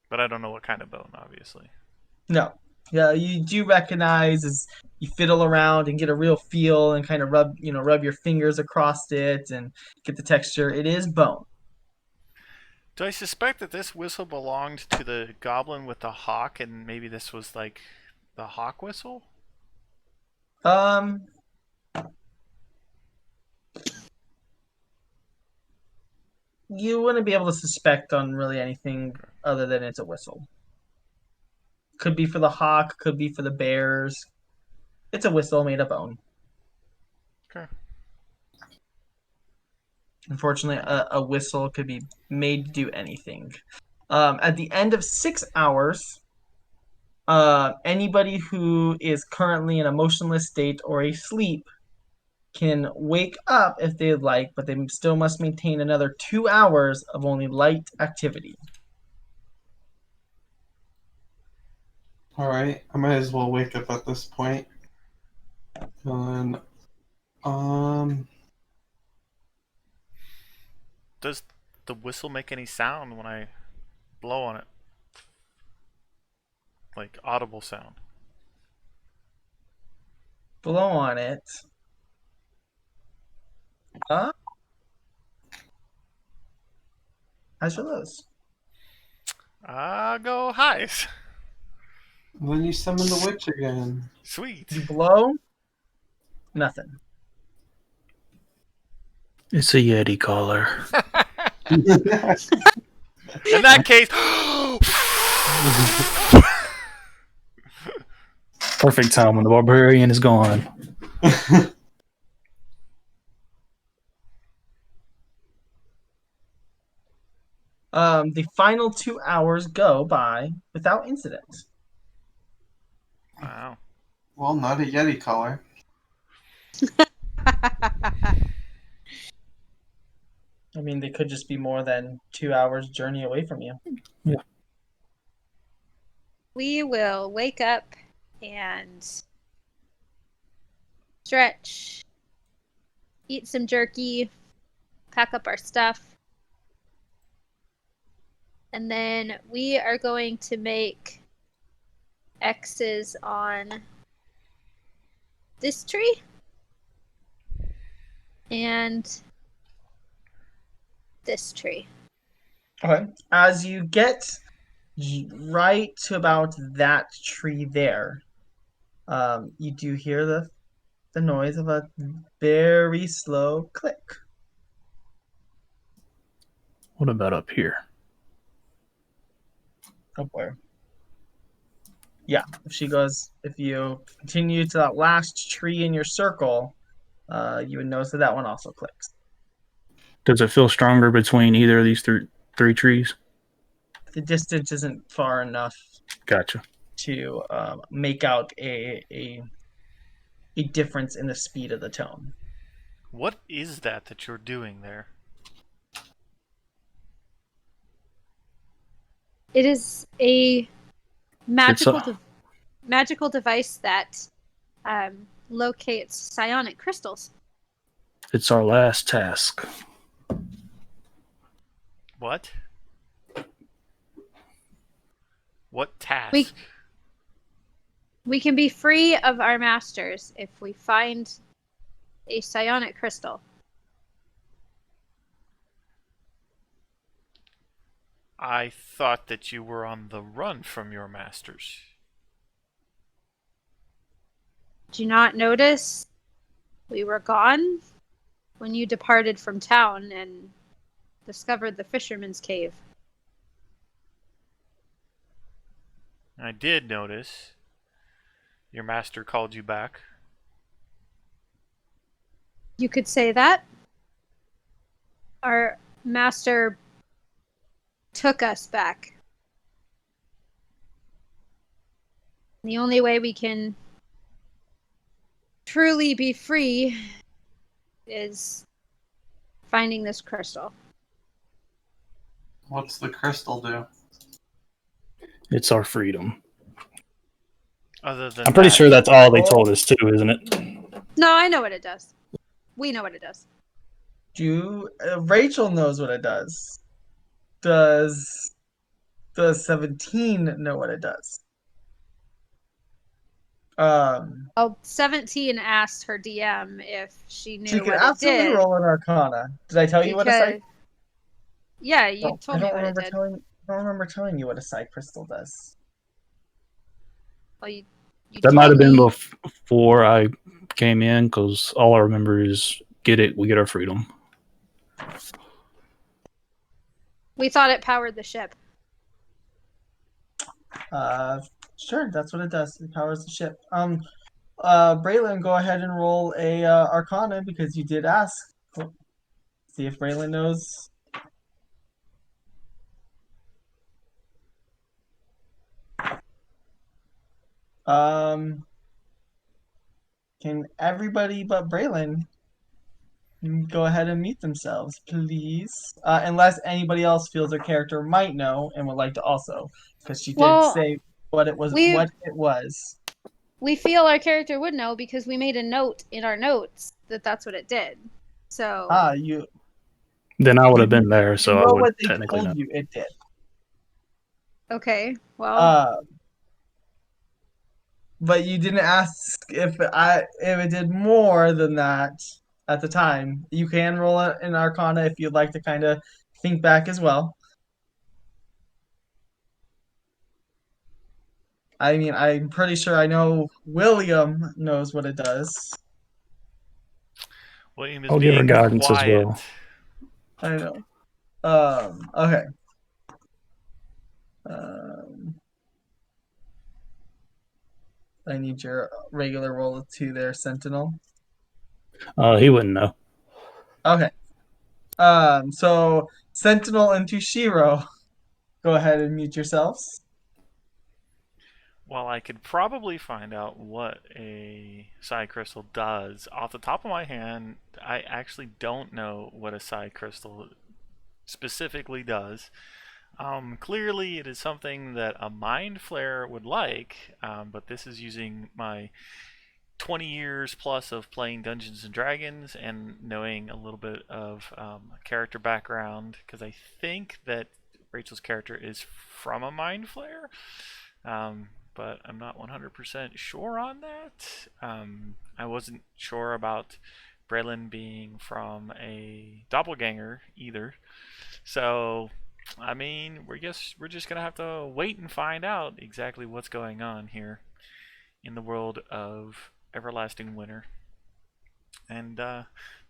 but I don't know what kind of bone, obviously. No. Yeah, you do recognize as you fiddle around and get a real feel and kind of rub your fingers across it and get the texture. It is bone. Do I suspect that this whistle belonged to the goblin with the hawk, and maybe this was like the hawk whistle? Um, you wouldn't be able to suspect on really anything other than it's a whistle. Could be for the hawk, could be for the bears. It's a whistle made of bone. Okay. Unfortunately, a whistle could be made to do anything. At the end of 6 hours, anybody who is currently in a motionless state or asleep can wake up if they'd like, but they still must maintain another 2 hours of only light activity. All right, I might as well wake up at this point. And Does the whistle make any sound when I blow on it? Like audible sound. Blow on it. Uh, how's your lows? Go highs. then you summon the witch again. Sweet. You blow, nothing. It's a Yeti collar. In that case, Perfect time when the barbarian is gone. The final 2 hours go by without incident. wow. Well, not a Yeti collar. I mean, they could just be more than 2 hours journey away from you. Yeah. We will wake up and stretch, eat some jerky, pack up our stuff. And then we are going to make X's on this tree and this tree. Okay. As you get right to about that tree there, you do hear the noise of a very slow click. What about up here? Oh boy. Yeah, if you continue to that last tree in your circle, you would notice that one also clicks. Does it feel stronger between either of these three trees? The distance isn't far enough Gotcha. to make out a difference in the speed of the tone. What is that you're doing there? It is a magical It's magical device that locates psionic crystals. It's our last task. What? What task? We can be free of our masters if we find a psionic crystal. I thought that you were on the run from your masters. Did you not notice we were gone when you departed from town and discovered the fisherman's cave? I did notice. Your master called you back. You could say that. Our master took us back. The only way we can truly be free is finding this crystal. What's the crystal do? It's our freedom. Other than I'm pretty that, sure that's all they told us too, isn't it? No, I know what it does. We know what it does. Rachel knows what it does. Does 17 know what it does? 17 asked her DM if she knew She could what it absolutely did. roll an Arcana. Did I tell you what a psych? Yeah, you told me what it did. I don't remember telling you what a psych crystal does. Well, you That might told have been me. before I came in, because all I remember is we get our freedom. We thought it powered the ship. Sure, that's what it does. It powers the ship. Braylon, go ahead and roll a Arcana because you did ask. See if Braylon knows. Can everybody but Braylon go ahead and mute themselves, please? Unless anybody else feels their character might know and would like to also, because she did say what it was. We feel our character would know because we made a note in our notes that that's what it did. So. Then I would have been there, so I would what they technically know. told you it did. Okay, well. But you didn't ask if it did more than that at the time. You can roll an Arcana if you'd like to kind of think back as well. I mean, I'm pretty sure I know William knows what it does. William is I'll give her being guidance as quiet. well. I know. Okay. I need your regular roll of 2 there, Sentinel. He wouldn't know. Okay. So Sentinel and Tushiro, go ahead and mute yourselves. Well, I could probably find out what a psi crystal does. Off the top of my hand, I actually don't know what a psi crystal specifically does. Clearly, it is something that a mind flare would like, but this is using my 20 years plus of playing Dungeons and Dragons and knowing a little bit of character background, because I think that Rachel's character is from a Mind Flayer, but I'm not 100% sure on that. I wasn't sure about Braylon being from a doppelganger either. So, I mean, we're just gonna have to wait and find out exactly what's going on here in the world of Everlasting Winter. And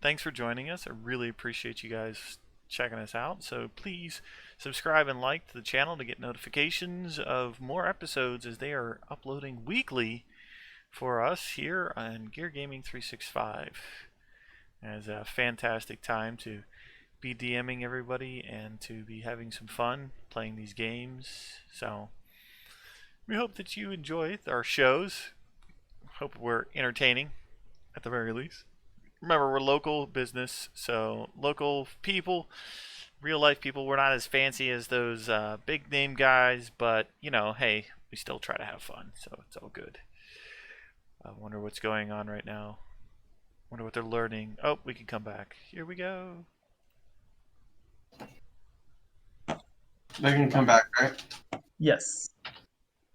thanks for joining us. I really appreciate you guys checking us out. So please subscribe and like to the channel to get notifications of more episodes, as they are uploading weekly for us here on Gear Gaming 365. It's a fantastic time to be DMing everybody and to be having some fun playing these games. So we hope that you enjoy our shows. Hope we're entertaining at the very least. Remember, we're local business, so local people, real life people. We're not as fancy as those big name guys, but you know, hey, we still try to have fun, so it's all good. I wonder what's going on right now. Wonder what they're learning. Oh, we can come back. Here we go. They can come back, right? Yes.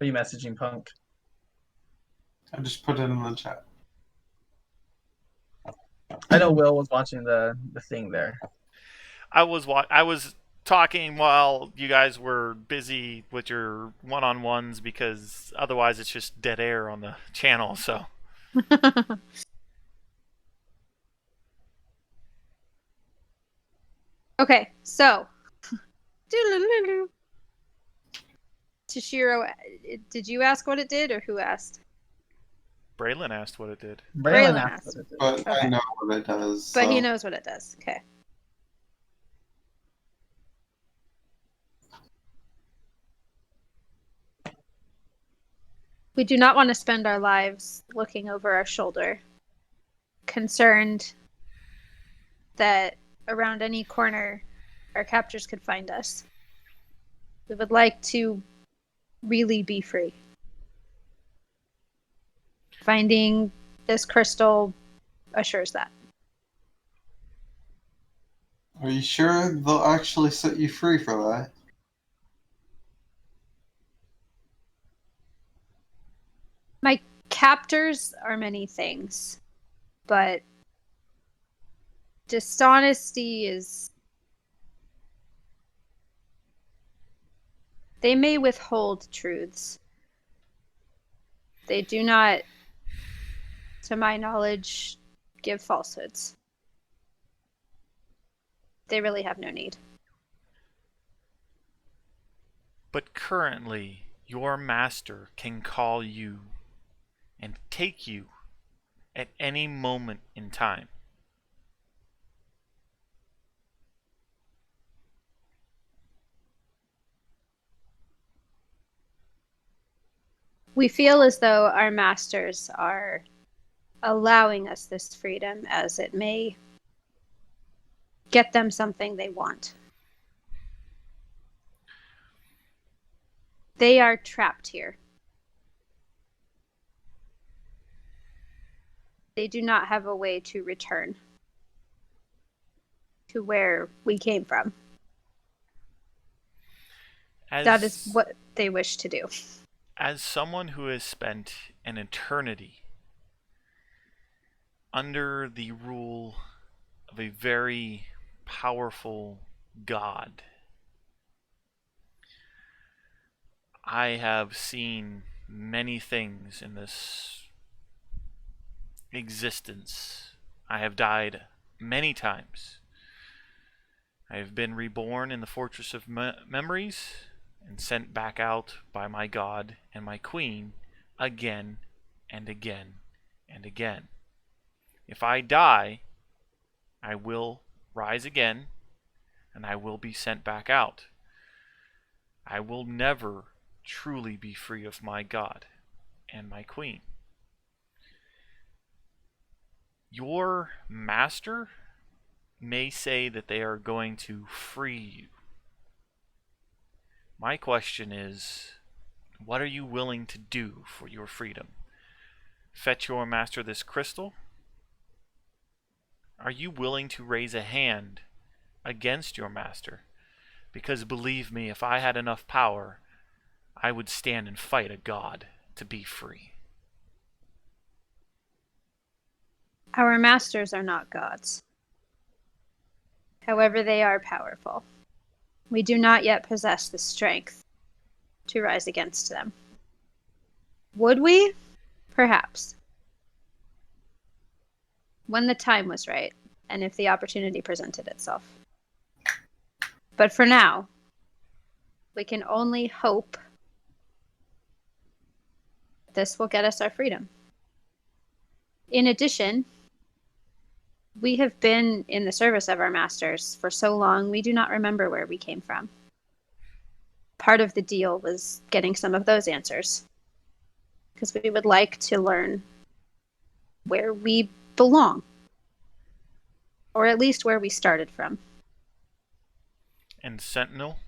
Are you messaging Punk? I just put it in the chat. I know Will was watching the thing there. I was talking while you guys were busy with your one-on-ones, because otherwise it's just dead air on the channel. So Okay, so Toshiro, did you ask what it did, or who asked? Braylon asked what it did. Braylon Braylon asked asked. what it did. But I Okay. know what it does. But so. he knows what it does. Okay. We do not want to spend our lives looking over our shoulder, concerned that around any corner our captors could find us. We would like to really be free. Finding this crystal assures that. Are you sure they'll actually set you free for that? My captors are many things, but dishonesty is... They may withhold truths. They do not, to my knowledge, give falsehoods. They really have no need. But currently, your master can call you and take you at any moment in time. We feel as though our masters are allowing us this freedom, as it may get them something they want. They are trapped here. They do not have a way to return to where we came from. That is what they wish to do. As someone who has spent an eternity under the rule of a very powerful god, I have seen many things in this existence. I have died many times. I have been reborn in the Fortress of Memories and sent back out by my god and my queen again and again and again. If I die, I will rise again and I will be sent back out. I will never truly be free of my god and my queen. Your master may say that they are going to free you. My question is, what are you willing to do for your freedom? fetch your master this crystal? Are you willing to raise a hand against your master? Because believe me, if I had enough power, I would stand and fight a god to be free. Our masters are not gods. However, they are powerful. We do not yet possess the strength to rise against them. Would we? Perhaps. When the time was right, and if the opportunity presented itself. But for now, we can only hope this will get us our freedom. In addition, we have been in the service of our masters for so long, we do not remember where we came from. Part of the deal was getting some of those answers, because we would like to learn where we belong, or at least where we started from. And Sentinel?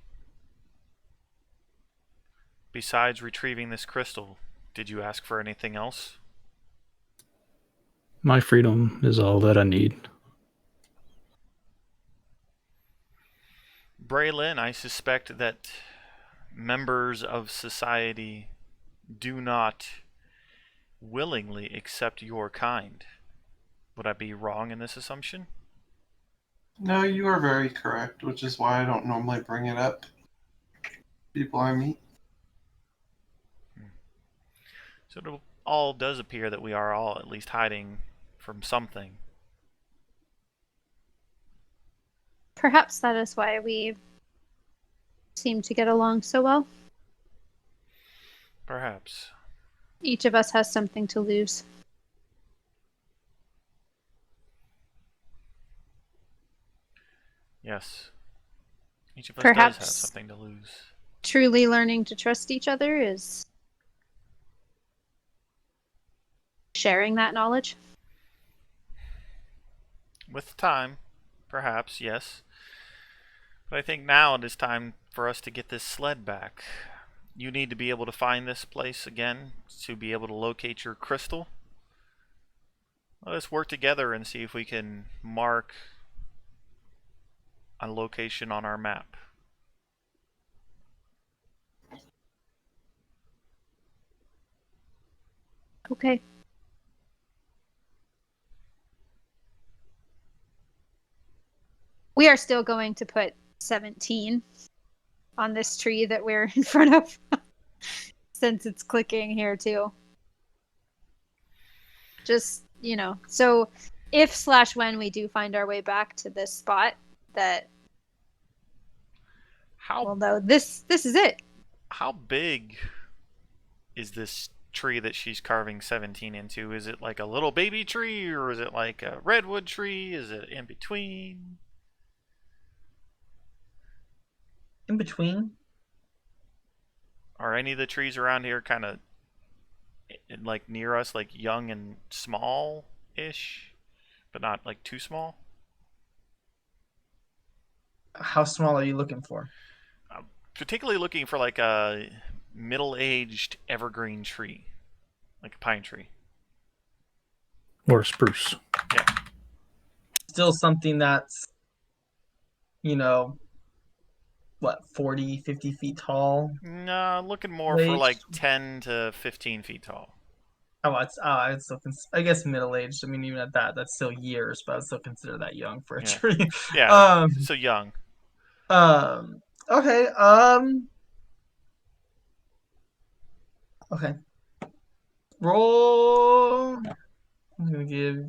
Besides retrieving this crystal, did you ask for anything else? My freedom is all that I need. Braylon, I suspect that members of society do not willingly accept your kind. Would I be wrong in this assumption? No, you are very correct, which is why I don't normally bring it up. People I meet. So it all does appear that we are all at least hiding from something. Perhaps that is why we seem to get along so well. Perhaps. Each of us has something to lose. Yes. Each of us Perhaps does have something to lose. truly learning to trust each other is sharing that knowledge. With time, perhaps, yes. But I think now it is time for us to get this sled back. You need to be able to find this place again to be able to locate your crystal. Let us work together and see if we can mark a location on our map. Okay. We are still going to put 17 on this tree that we're in front of, since it's clicking here too. Just, so if/when we do find our way back to this spot, that we'll know this is it. How big is this tree that she's carving 17 into? Is it like a little baby tree, or is it like a redwood tree? Is it in between? In between? Are any of the trees around here kind of like near us, like young and small-ish, but not like too small? How small are you looking for? I'm particularly looking for like a middle-aged evergreen tree, like a pine tree. Or a spruce. Yeah. Still something that's, 40, 50 feet tall? No, looking more for Aged? like 10 to 15 feet tall. I'd still I guess middle aged. I mean, even at that, that's still years, but I'd still consider that young for a Yeah. tree. Yeah, so young. Okay. Okay. Roll. I'm gonna give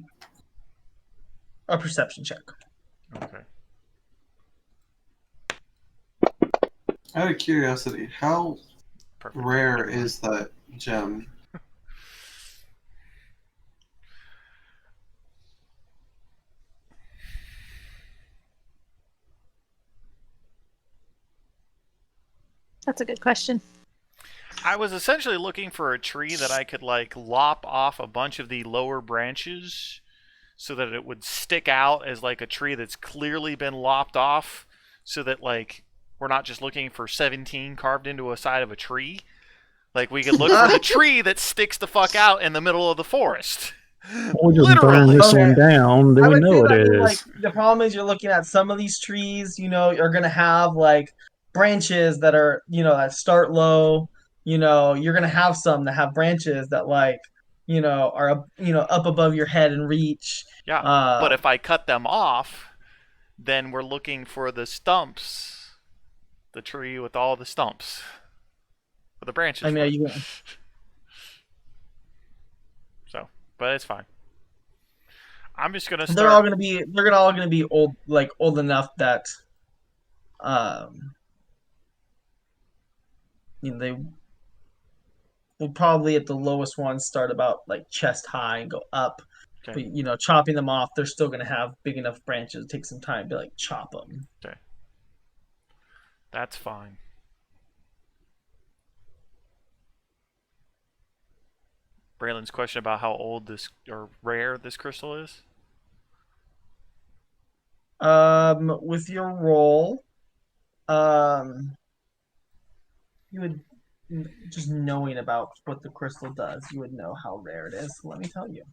a perception check. Okay. Out of curiosity, how Perfect. rare is that gem? That's a good question. I was essentially looking for a tree that I could like lop off a bunch of the lower branches so that it would stick out as like a tree that's clearly been lopped off, so that like we're not just looking for 17 carved into a side of a tree. Like, we could look for the tree that sticks the fuck out in the middle of the forest. We'll just burn Literally. this Okay. one down. Then I we would say know it that like is. the problem is you're looking at some of these trees, are gonna have like branches that are, that start low. You're gonna have some that have branches that like, are up, up above your head and reach. Yeah, but if I cut them off, then we're looking for the stumps. The tree with all the stumps. Where the branches I mean, were. you So, but it's fine. I'm just gonna they're all start. gonna be they're gonna all gonna be old enough that um they will probably at the lowest one start about like chest high and go up. Okay. But chopping them off, they're still gonna have big enough branches. It takes some time to like chop them. Okay. That's fine. Braylon's question about how old this or rare this crystal is. With your roll, you would just knowing about what the crystal does, you would know how rare it is. Let me tell you.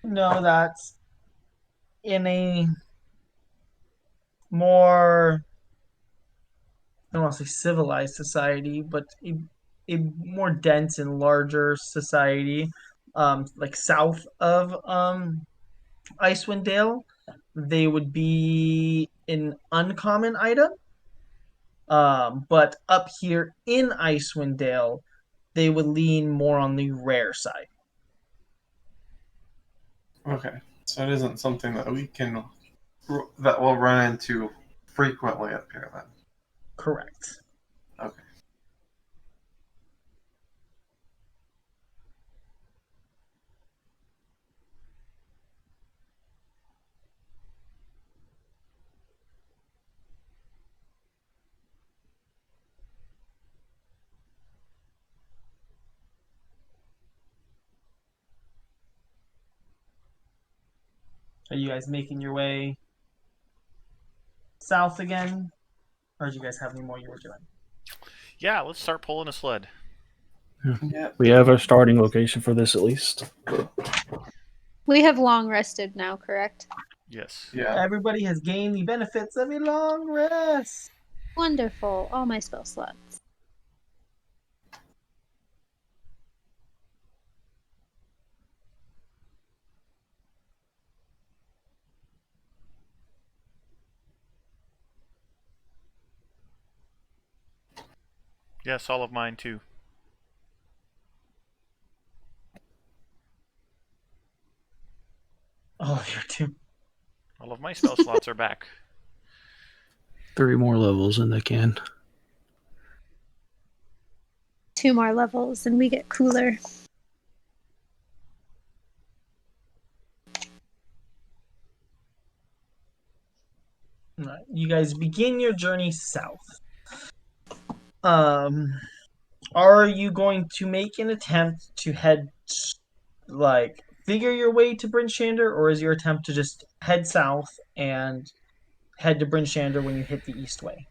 Know that in a more, I don't want to say civilized society, but a more dense and larger society, like south of Icewind Dale, they would be an uncommon item. But up here in Icewind Dale, they would lean more on the rare side. Okay, so it isn't something that that we'll run into frequently up here then. Correct. Okay. Are you guys making your way south again? Or do you guys have any more you were doing? Yeah, let's start pulling a sled. Yeah. We have our starting location for this at least. We have long rested now, correct? Yes. Yeah. Everybody has gained the benefits of a long rest. Wonderful. All my spell slots. Yes, all of mine too. Oh, you're too. All of my spell slots are back. 3 more levels and they can. 2 more levels and we get cooler. You guys begin your journey south. Um, are you going to make an attempt to like, figure your way to Bryn Shander, or is your attempt to just head south and head to Bryn Shander when you hit the east way?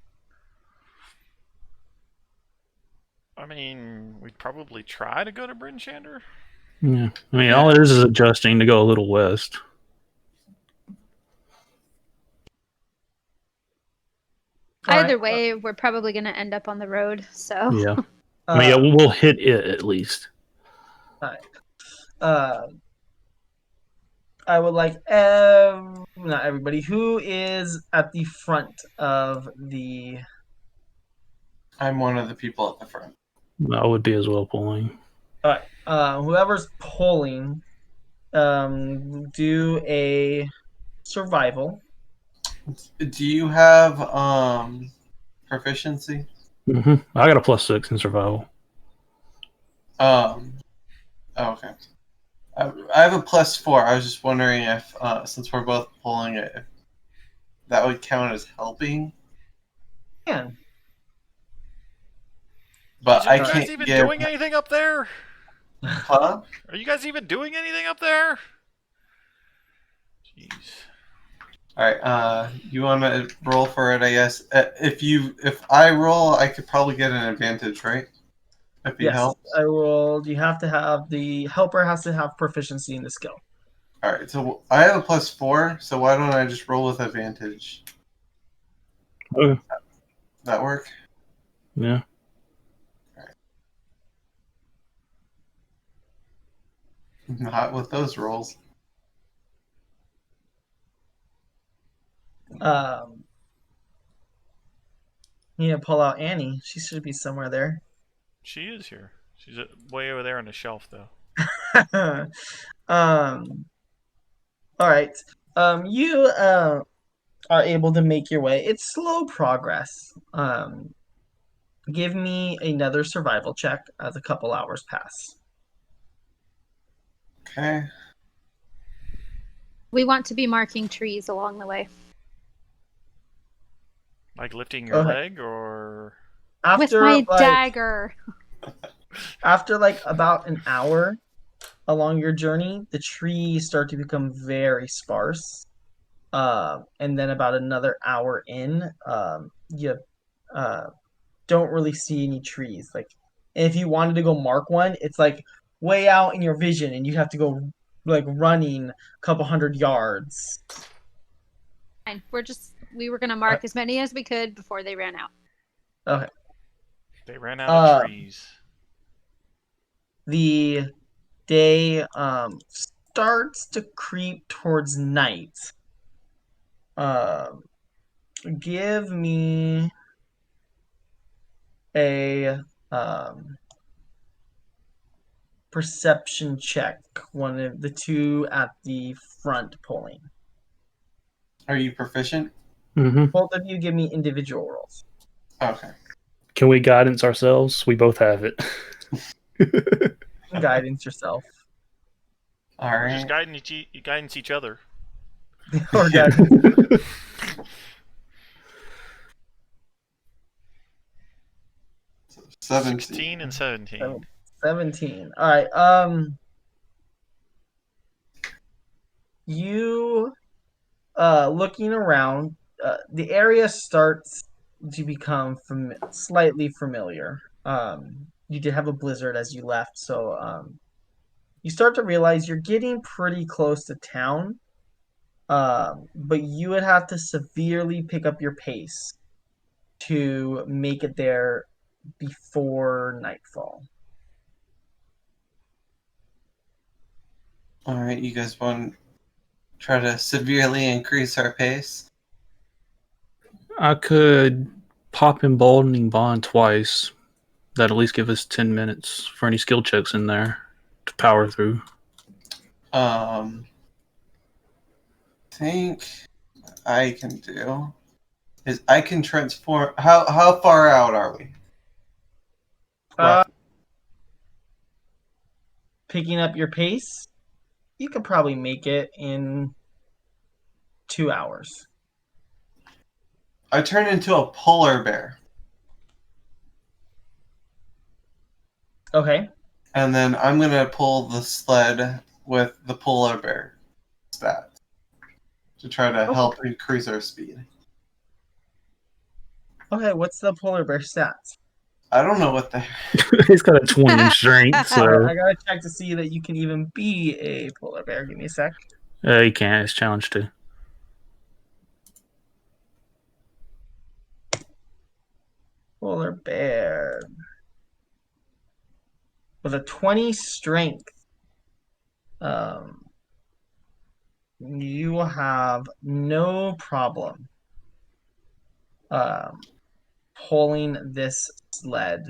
I mean, we'd probably try to go to Bryn Shander. Yeah. I mean, all it is adjusting to go a little west. Either way, we're probably going to end up on the road, so. Yeah. I mean, yeah, we'll hit it at least. I would like not everybody who is at the front of the. I'm one of the people at the front. I would be as well pulling. All right. Whoever's pulling, do a survival. Do you have proficiency? Mm-hmm. I got a +6 in survival. Oh, okay. I have a +4. I was just wondering if, since we're both pulling it, that would count as helping. Man, But Are I you guys can't even give. doing anything up there? Huh? Are you guys even doing anything up there? Jeez. All right. You want to roll for it? I guess. If I roll, I could probably get an advantage, right? If he yes, helps. I rolled. You have to have the helper has to have proficiency in the skill. All right. So I have a +4. So why don't I just roll with advantage? Okay. That work? Yeah. Not with those rolls. You need to pull out Annie. She should be somewhere there. She is here. She's way over there on the shelf, though. All right. You are able to make your way. It's slow progress. Give me another survival check as a couple hours pass. Okay. We want to be marking trees along the way. Like lifting your Okay. leg, or With After my like dagger. after like about an hour along your journey, the trees start to become very sparse. And then about another hour in, you uh, don't really see any trees. Like, if you wanted to go mark one, it's like way out in your vision, and you have to go like running a couple hundred yards. Fine. We were gonna mark as many as we could before they ran out. Okay. they ran out of trees. The day starts to creep towards night. Um, give me a perception check. One of the two at the front pulling. Are you proficient? Mm-hmm. Both of you give me individual rolls. Okay. Can we guidance ourselves? We both have it. Guidance yourself. All We're right. just guidance each other. Or guidance. 17. 16 and 17. 17. All right. You looking around, the area starts to become slightly familiar. You did have a blizzard as you left, so you start to realize you're getting pretty close to town. But you would have to severely pick up your pace to make it there before nightfall. All right. You guys want to try to severely increase our pace? I could pop emboldening bond twice. That'd at least give us 10 minutes for any skill checks in there to power through. Think I can do is I can transform. How far out are we? Uh, Picking up your pace, you could probably make it in 2 hours. I turn into a polar bear, Okay. and then I'm gonna pull the sled with the polar bear stat to try to help increase our speed. Okay, what's the polar bear stats? I don't know what the. It's got a 20 in strength, so I gotta check to see that you can even be a polar bear. Give me a sec. you can't. It's challenge too. Polar bear. With a 20 strength, you will have no problem pulling this sled.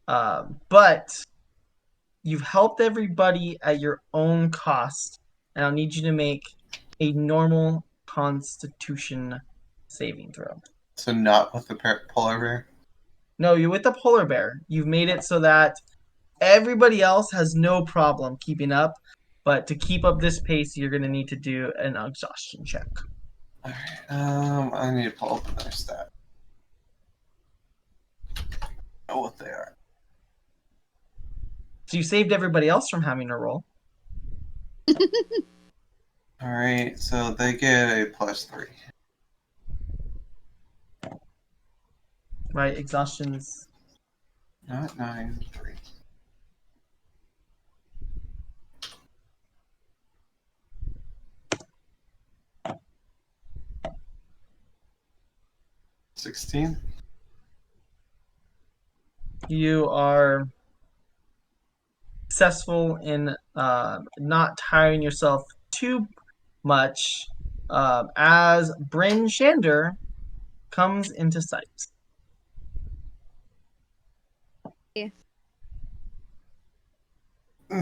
But you've helped everybody at your own cost, and I'll need you to make a normal Constitution saving throw. So not with the polar bear. No, you're with the polar bear. You've made it so that everybody else has no problem keeping up, but to keep up this pace, you're going to need to do an exhaustion check. Alright, I need to pull up another stat. Know what they are. So you saved everybody else from having to roll. Alright, so they get a +3. Right, exhaustion's Not 9, 3. 16. you are successful in not tiring yourself too much as Bryn Shander comes into sight.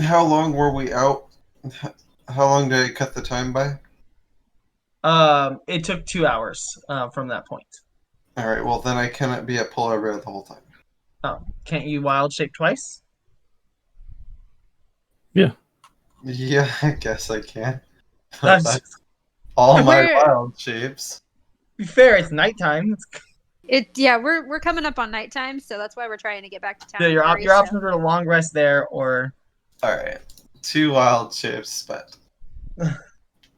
How long were we out? How long did it cut the time by? It took 2 hours from that point. Alright, well then I cannot be at polar bear the whole time. Oh, can't you wild shape twice? Yeah, I guess I can. That's That's all my We're- wild shapes. be fair. It's nighttime. We're coming up on nighttime, so that's why we're trying to get back to town. So your in a hurry, options are a long rest there, or Alright, 2 wild shapes, but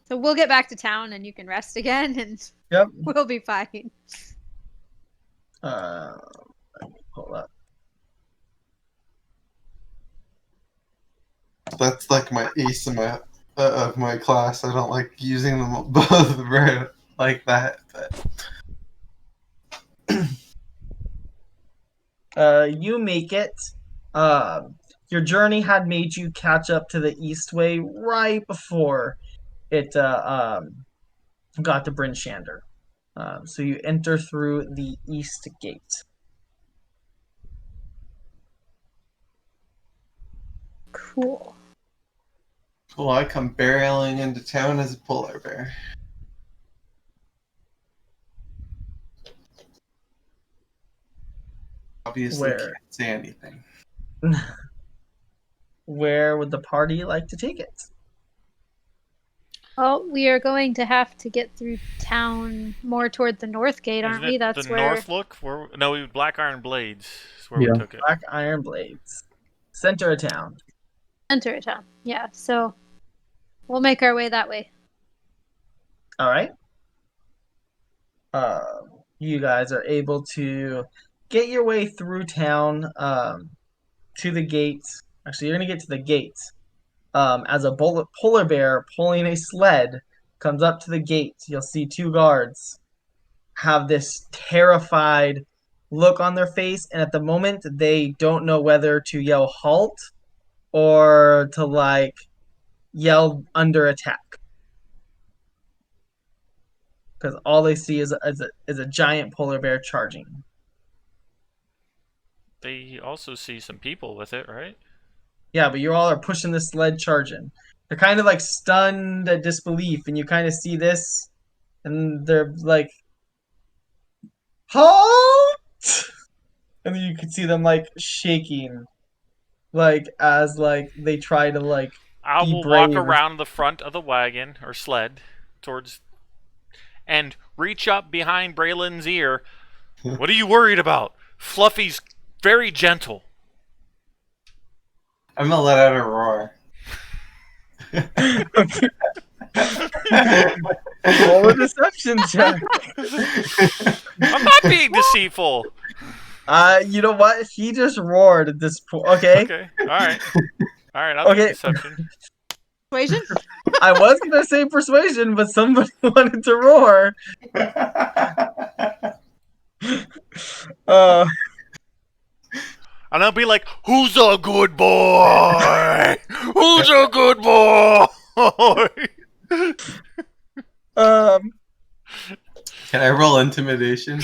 So we'll get back to town, and you can rest again, and yep. we'll be fine. Let me pull up. that's like my ace of my class. I don't like using them both right like that, but You make it. Your journey had made you catch up to the Eastway right before it got to Bryn Shander. So you enter through the east gate. Cool. cool. I come barreling into town as a polar bear. Obviously, Where? can't say anything. Where would the party like to take it? Well, we are going to have to get through town more toward the north gate, aren't Isn't we? it That's the where. North Look? No, Black Iron Blades is where Yeah. we took it. Black Iron Blades, center of town. Center of town. Yeah, so we'll make our way that way. All right. You guys are able to get your way through town to the gates. Actually, you're gonna get to the gates. As a polar bear pulling a sled comes up to the gate, you'll see 2 guards have this terrified look on their face, and at the moment they don't know whether to yell halt or to like yell under attack. Because all they see is a giant polar bear charging. They also see some people with it, right? Yeah, but you all are pushing the sled charging. They're kind of like stunned at disbelief, and you kind of see this, and they're like, halt! And then you can see them like shaking, like as like they try to like I be will walk brave. around the front of the wagon or sled towards and reach up behind Braylon's ear. What are you worried about? Fluffy's very gentle. I'm gonna let out a roar. Roll a deception check. I'm not being deceitful. You know what? He just roared at this point. Okay. Okay. All right. All right. I'll Okay. do deception. Persuasion? I was gonna say persuasion, but somebody wanted to roar. Uh, And I'll be like, "Who's a good boy? Who's a good boy?" um, Can I roll intimidation?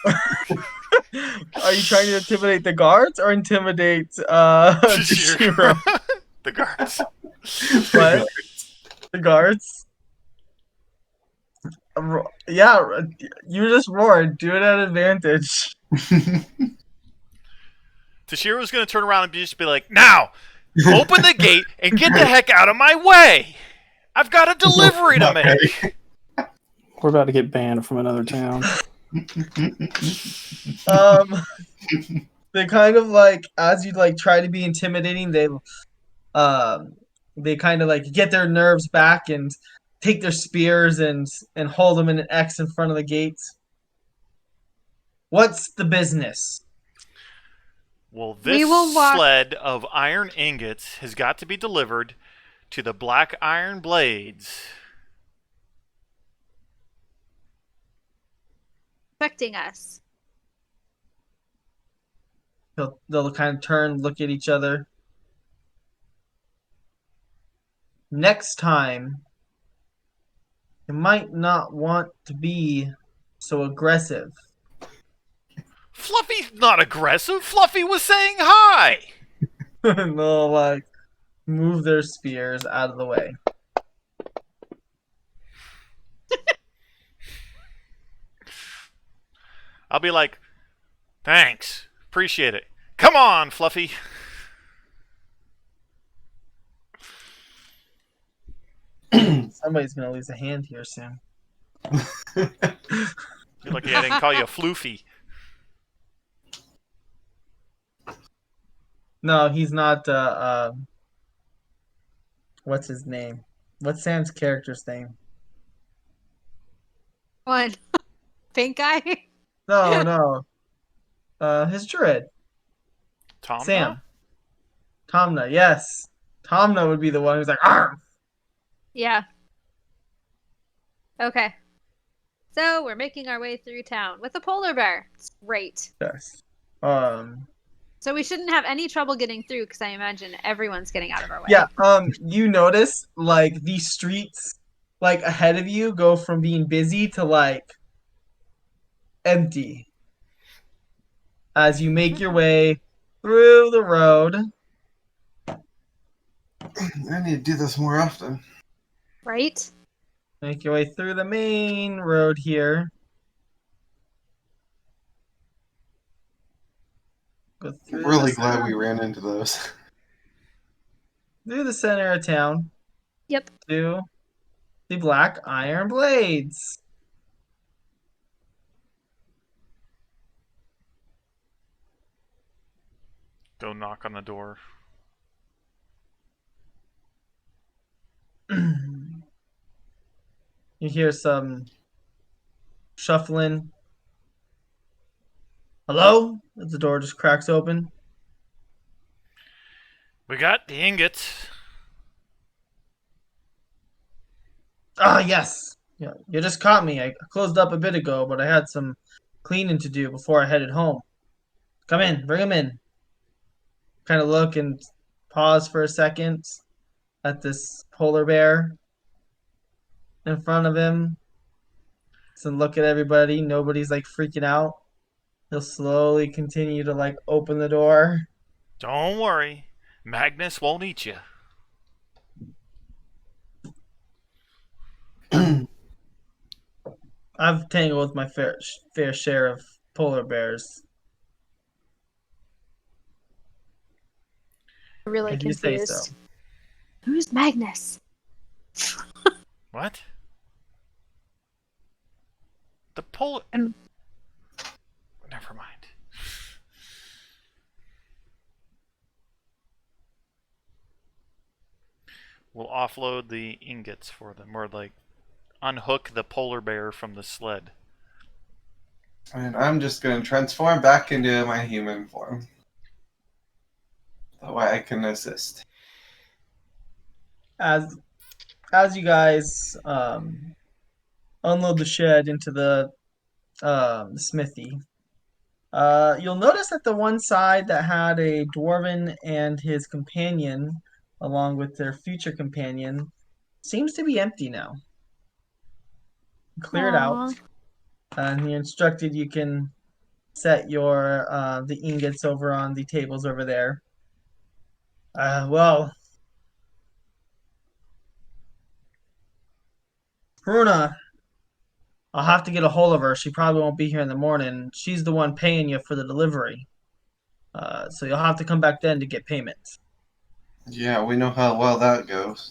are you trying to intimidate the guards or intimidate Shiro? The guards. What? The guards? Yeah, you just roared. Do it at advantage. Tashiro's gonna turn around and just be like, "Now, open the gate and get the heck out of my way! I've got a delivery to make." We're about to get banned from another town. Um, they kind of like as you like try to be intimidating, they kind of like get their nerves back and take their spears and hold them in an X in front of the gates. What's the business? Well, We this will walk. sled of iron ingots has got to be delivered to the Black Iron Blades. Expecting us. They'll kind of turn, look at each other. Next time, you might not want to be so aggressive. Fluffy's not aggressive. Fluffy was saying hi. And they'll like move their spears out of the way. I'll be like, thanks. Appreciate it. Come on, Fluffy. Somebody's gonna lose a hand here soon. You're lucky I didn't call you Floofy. No, he's not. What's his name? What's Sam's character's name? One. Pink guy? No, no. His druid, Tomna? Sam. Tomna, yes. Tomna would be the one who's like, arm. Yeah. Okay. So we're making our way through town with a polar bear. It's great. Yes. So we shouldn't have any trouble getting through because I imagine everyone's getting out of our way. Yeah. You notice like these streets, like ahead of you, go from being busy to like empty as you make your way through the road. I need to do this more often. Right? Make your way through the main road here. Go I'm through really the glad center, we ran into those. through the center of town Yep. to the Black Iron Blades. Go knock on the door. You hear some shuffling. Hello? As the door just cracks open. We got the ingots. Ah, yes. Yeah, you just caught me. I closed up a bit ago, but I had some cleaning to do before I headed home. Come in, bring him in. Kind of look and pause for a second at this polar bear in front of him. So look at everybody. Nobody's like freaking out. He'll slowly continue to like open the door. Don't worry. Magnus won't eat you. I've tangled with my fair share of polar bears. Really If you say so. confused. Who's Magnus? What? The polar... Um, Never mind. We'll offload the ingots for them, or like unhook the polar bear from the sled. And I'm just going to transform back into my human form. That way I can assist. As you guys unload the shed into the smithy, you'll notice that the one side that had a dwarven and his companion, along with their future companion, seems to be empty now. Cleared out, Aw. and he instructed you can set your the ingots over on the tables over there. Well, Bruna, I'll have to get a hold of her. She probably won't be here in the morning. She's the one paying you for the delivery. So you'll have to come back then to get payment. Yeah, we know how well that goes.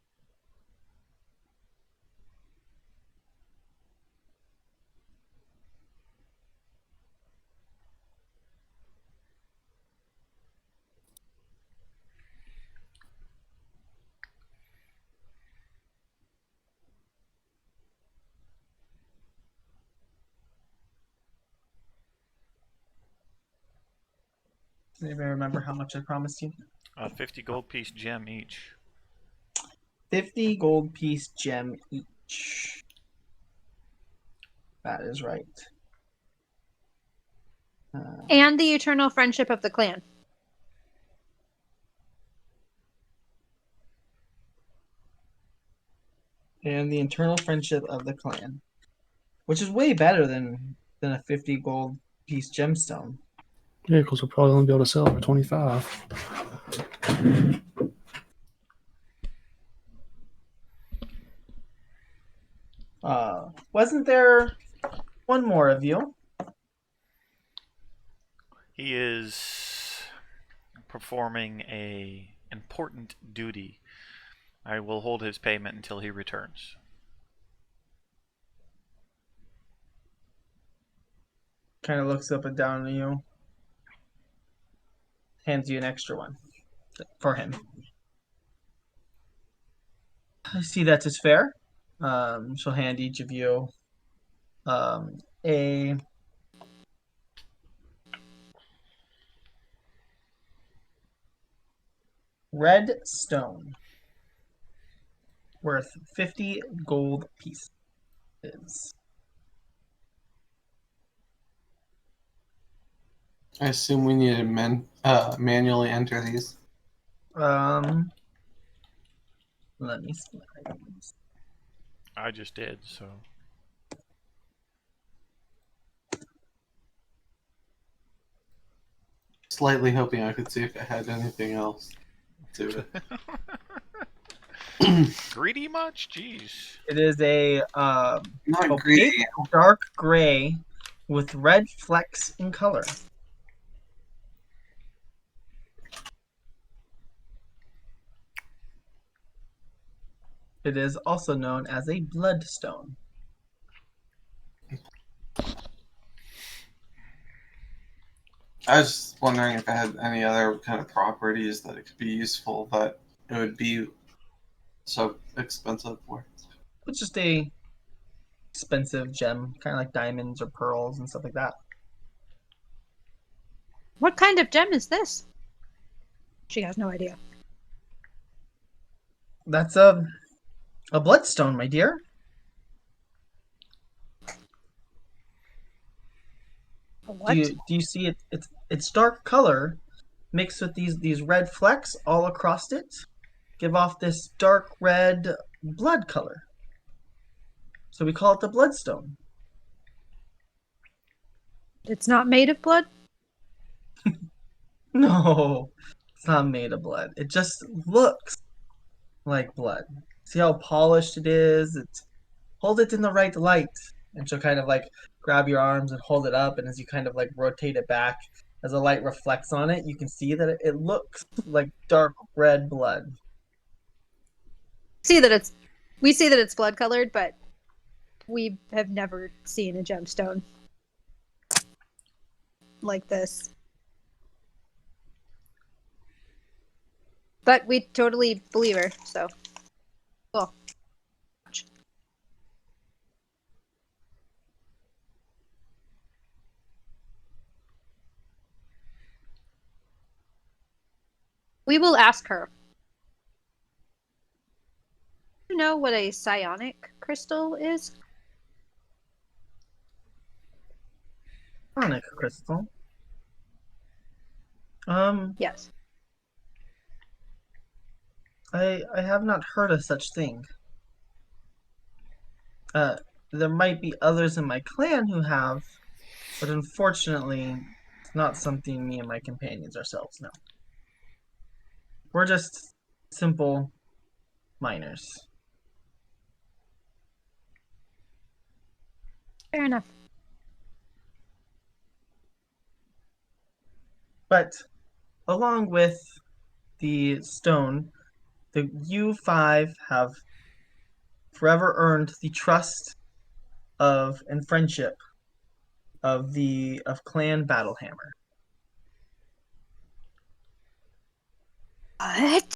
Anybody remember how much I promised you? 50 gold piece gem each. 50 gold piece gem each. That is right. And the eternal friendship of the clan. And the internal friendship of the clan, which is way better than a 50 gold piece gemstone. Yeah, because we'll probably only be able to sell it for 25. Wasn't there one more of you? He is performing a important duty. I will hold his payment until he returns. Kind of looks up and down at you. Hands you an extra one for him. I see that is fair. She'll hand each of you a red stone worth 50 gold pieces. I assume we need to manually enter these. Let me see. I just did, so. Slightly hoping I could see if it had anything else to it. Greedy much? Jeez. It is a Not opaque greedy. dark gray with red flecks in color. It is also known as a bloodstone. I was just wondering if it had any other kind of properties that it could be useful that it would be so expensive for. It's just a expensive gem, kind of like diamonds or pearls and stuff like that. What kind of gem is this? She has no idea. That's a bloodstone, my dear. A what? Do you see it? It's dark color mixed with these red flecks all across it, give off this dark red blood color. So we call it the bloodstone. It's not made of blood? No, it's not made of blood. It just looks like blood. See how polished it is? Hold it in the right light. And she'll kind of like grab your arms and hold it up, and as you kind of like rotate it back, as the light reflects on it, you can see that it looks like dark red blood. We see that it's blood colored, but we have never seen a gemstone like this. But we totally believe her, so cool. We will ask her. Do you know what a psionic crystal is? Sonic crystal. Yes. I have not heard of such thing. There might be others in my clan who have, but unfortunately, it's not something me and my companions ourselves know. We're just simple miners. Fair enough. But along with the stone, you five have forever earned the trust of and friendship of Clan Battlehammer. What?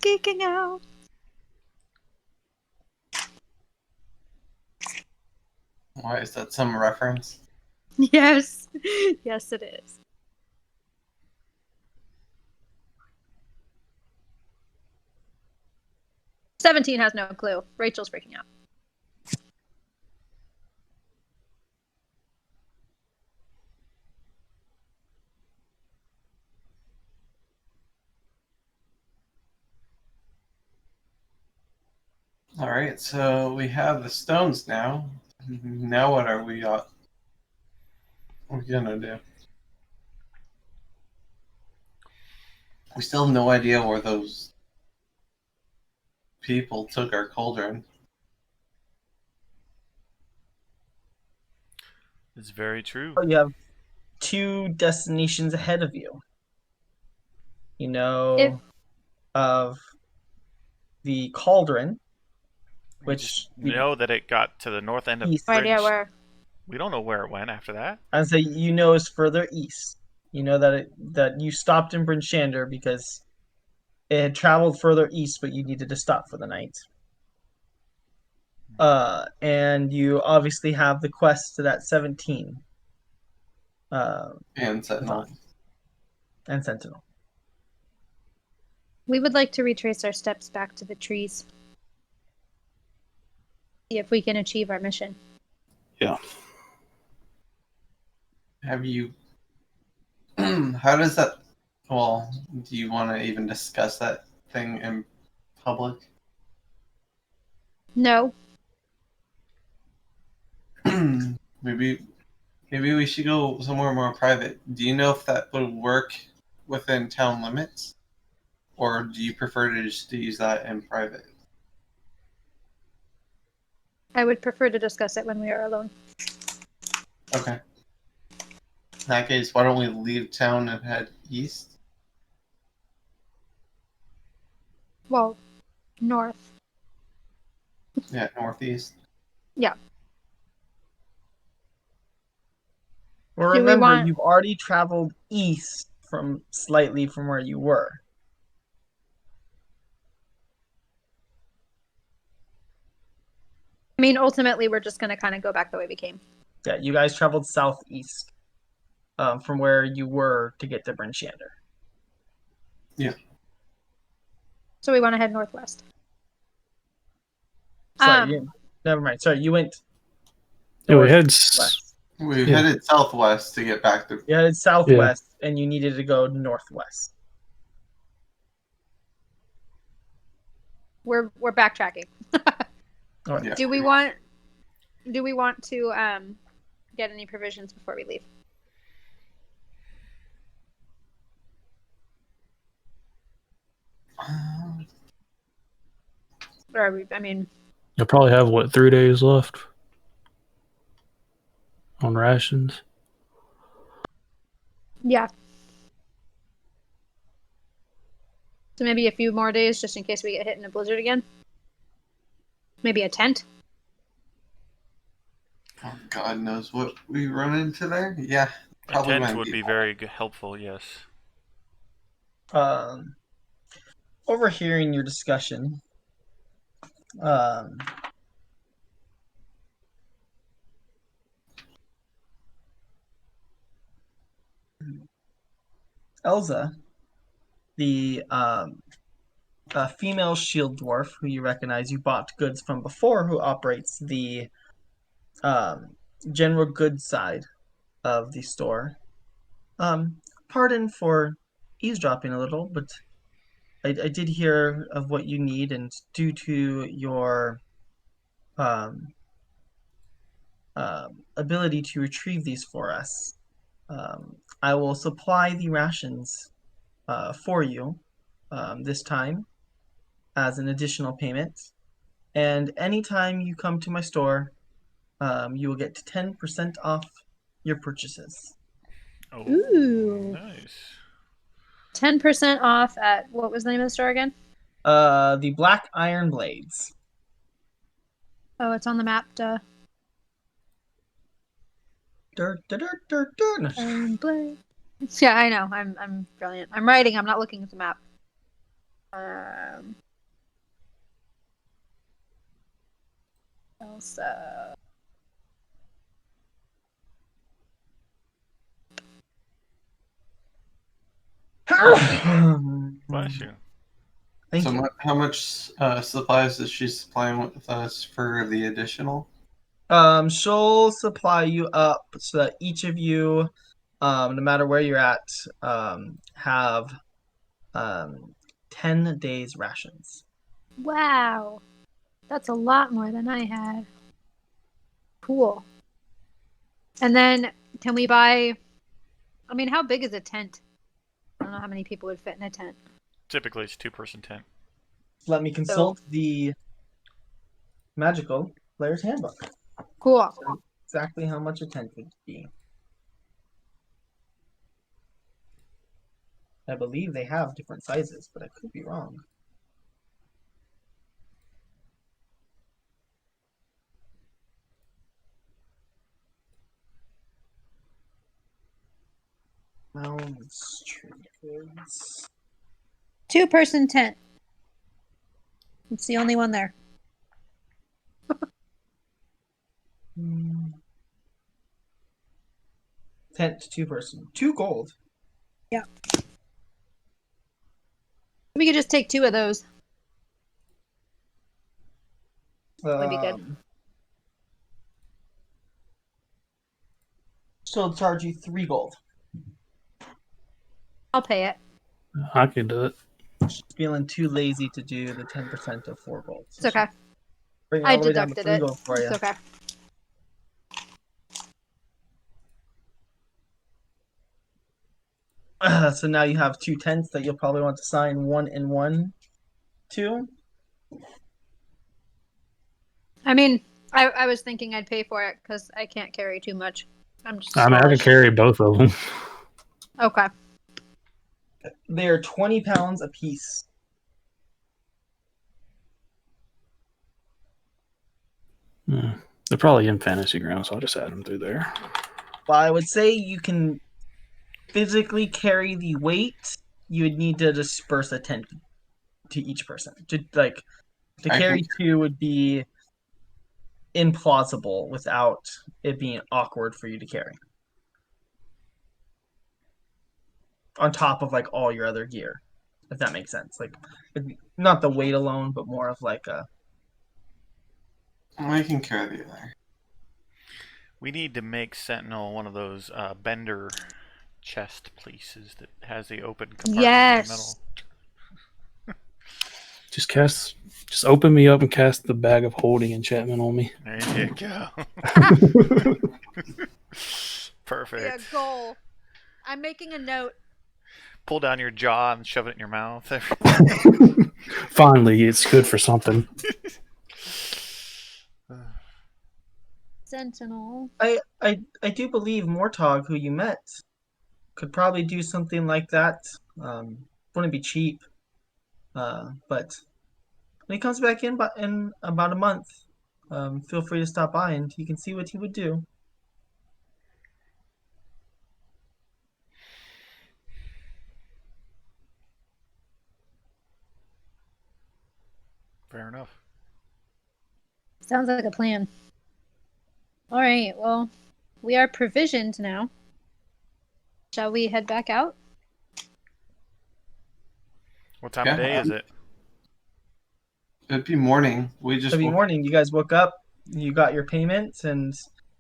Geeking out. Why is that some reference? Yes. Yes, it is. "17 has no clue. Rachel's freaking out. All right, so we have the stones now. Now what are we gonna do? We still have no idea where those people took our cauldron. It's very true. You have two destinations ahead of you. You know If- of the cauldron, We just which know that it got to the north end of east. No idea Bridge. where. We don't know where it went after that. And so you know is further east. You know that you stopped in Bryn Shander because it had traveled further east, but you needed to stop for the night. And you obviously have the quest to that 17. And Sentinel. And Sentinel. We would like to retrace our steps back to the trees. See if we can achieve our mission. Yeah. Have you? How does that? Well, do you want to even discuss that thing in public? No. maybe we should go somewhere more private. Do you know if that would work within town limits, or do you prefer to just use that in private? I would prefer to discuss it when we are alone. Okay. In that case, why don't we leave town and head east? Well, north. Yeah, northeast. Yeah. Well, Do we remember, want- you've already traveled east from slightly from where you were. I mean, ultimately, we're just going to kind of go back the way we came. Yeah, you guys traveled southeast from where you were to get to Bryn Shander. Yeah. So we want to head northwest. Sorry, never mind. Sorry, you went Yeah, we had northwest. We Yeah. headed southwest to get back to. You headed southwest, and you needed to go northwest. We're backtracking. All right. Yeah. Do we want to get any provisions before we leave? Or are we, I mean, You'll probably have, 3 days left on rations? yeah. So maybe a few more days just in case we get hit in a blizzard again. Maybe a tent. Oh, God knows what we run into there. Yeah, A probably tent might would be be very helpful, yes. Overhearing your discussion, um, Elza, the female shield dwarf who you recognize, you bought goods from before, who operates the general goods side of the store. Pardon for eavesdropping a little, but I did hear of what you need, and due to your um, ability to retrieve these for us, I will supply the rations for you this time as an additional payment. And anytime you come to my store, you will get 10% off your purchases. Oh, Ooh. nice. 10% off at, what was the name of the store again? The Black Iron Blades. Oh, it's on the map, duh. Dur, dur, dur, dur, dur. No. Iron Blade. Yeah, I know. I'm brilliant. I'm writing. I'm not looking at the map. Elsa. Bless you. Thank So you. how much supplies is she supplying with us for the additional? She'll supply you up so that each of you, no matter where you're at, have um 10 days rations. Wow. That's a lot more than I had. Cool. And then can we buy, I mean, how big is a tent? I don't know how many people would fit in a tent. Typically, it's 2-person tent. Let me consult the magical player's handbook. Cool. Exactly how much a tent would be. I believe they have different sizes, but I could be wrong. Mounds, trinkets. 2-person tent. It's the only one there. Tent 2-person. 2 gold. Yeah. We could just take 2 of those. That'd be good. She'll charge you 3 gold. I'll pay it. I can do it. She's feeling too lazy to do the 10% of 4 gold. It's okay. Bring it I all the way down to deducted 3 it. gold for you. It's okay. So now you have 2 tents that you'll probably want to sign 1 and 1 to. I mean, I was thinking I'd pay for it because I can't carry too much. I'm just I mean, I can smallish. carry both of them. Okay. They are 20 pounds a piece. They're probably in fantasy ground, so I'll just add them through there. Well, I would say you can physically carry the weight. You would need to disperse a tent to each person. To carry 2 would be implausible without it being awkward for you to carry. On top of all your other gear, if that makes sense. Not the weight alone, but more of I can carry the other. We need to make Sentinel one of those bender chest places that has the open compartment in the middle. Just open me up and cast the bag of holding enchantment on me. There you go. Perfect. Yeah, goal. I'm making a note. Pull down your jaw and shove it in your mouth. Finally, it's good for something. Sentinel. I do believe Mortog, who you met, could probably do something like that. Wouldn't be cheap, but when he comes back in about a month, feel free to stop by and you can see what he would do. Fair enough. Sounds like a plan. All right, well, we are provisioned now. Shall we head back out? What time of day is it? It'd be morning. It'll be morning. You guys woke up, you got your payments, and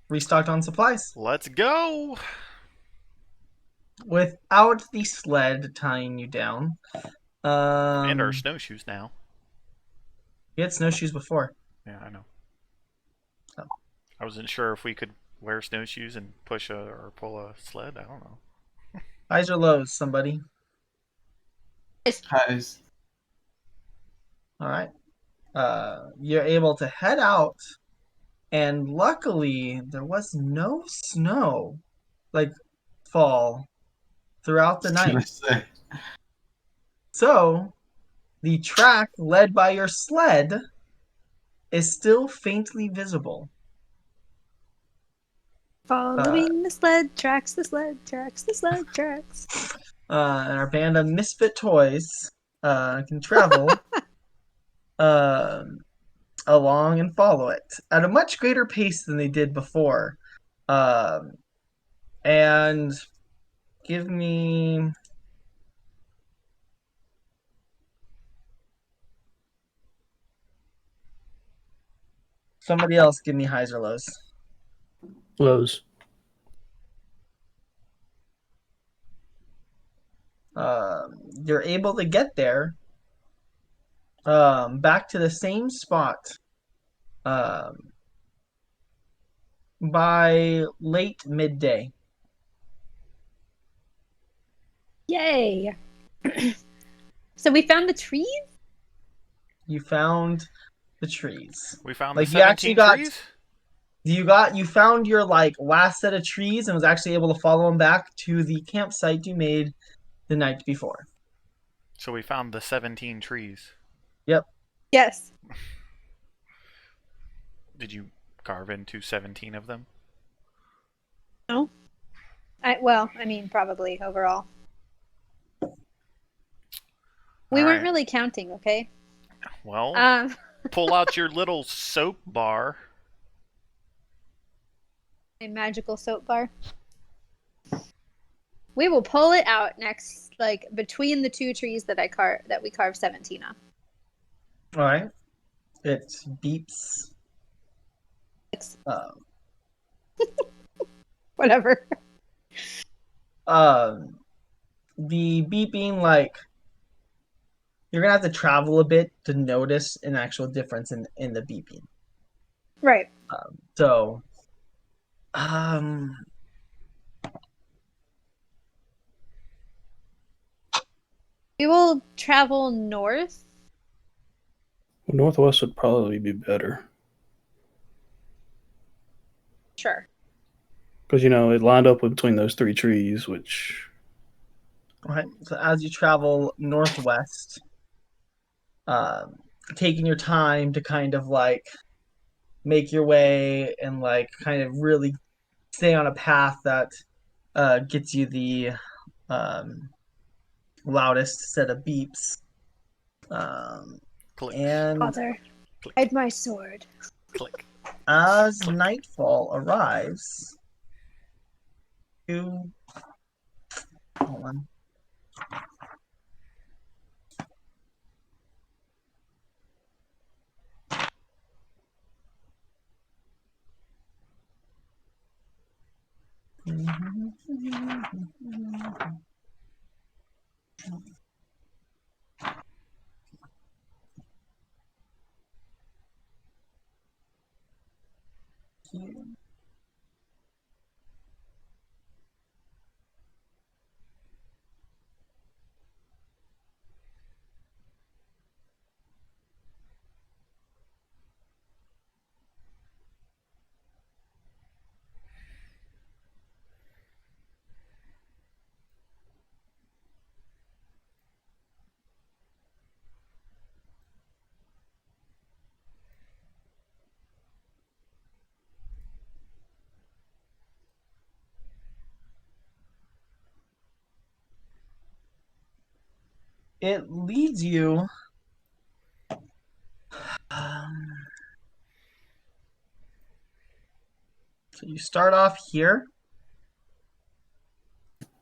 restocked on supplies. Let's go! Without the sled tying you down. And our snowshoes now. We had snowshoes before. Yeah, I know. Oh. I wasn't sure if we could wear snowshoes and push or pull a sled. I don't know. Highs or lows, somebody? Highs. All right. You're able to head out, and luckily there was no snow, fall throughout the night. So the track led by your sled is still faintly visible. Following the sled tracks, the sled tracks, the sled tracks. And our band of misfit toys can travel along and follow it at a much greater pace than they did before. And give me Somebody else give me highs or lows. Lows. You're able to get there back to the same spot um, by late midday. Yay! So we found the trees? You found the trees. We found Like the you actually 17 got trees? you found your like last set of trees and was actually able to follow them back to the campsite you made the night before. So we found the 17 trees. Yep. Yes. Did you carve into 17 of them? No. I mean, probably overall. We weren't Alright. really counting, okay? Well, pull out your little soap bar. A magical soap bar. We will pull it out next, like between the two trees that we carved 17 on. All right. It beeps. Whatever. The beeping, like you're gonna have to travel a bit to notice an actual difference in the beeping. Right. So, um, We will travel north. Northwest would probably be better. Sure. Because, it lined up between those three trees, which. all right. So as you travel northwest, um, taking your time to kind of like make your way and like kind of really stay on a path that gets you the um, loudest set of beeps. Click, And Father, click, hide my sword. click. as Click. nightfall arrives, you hold on. It leads you. So you start off here.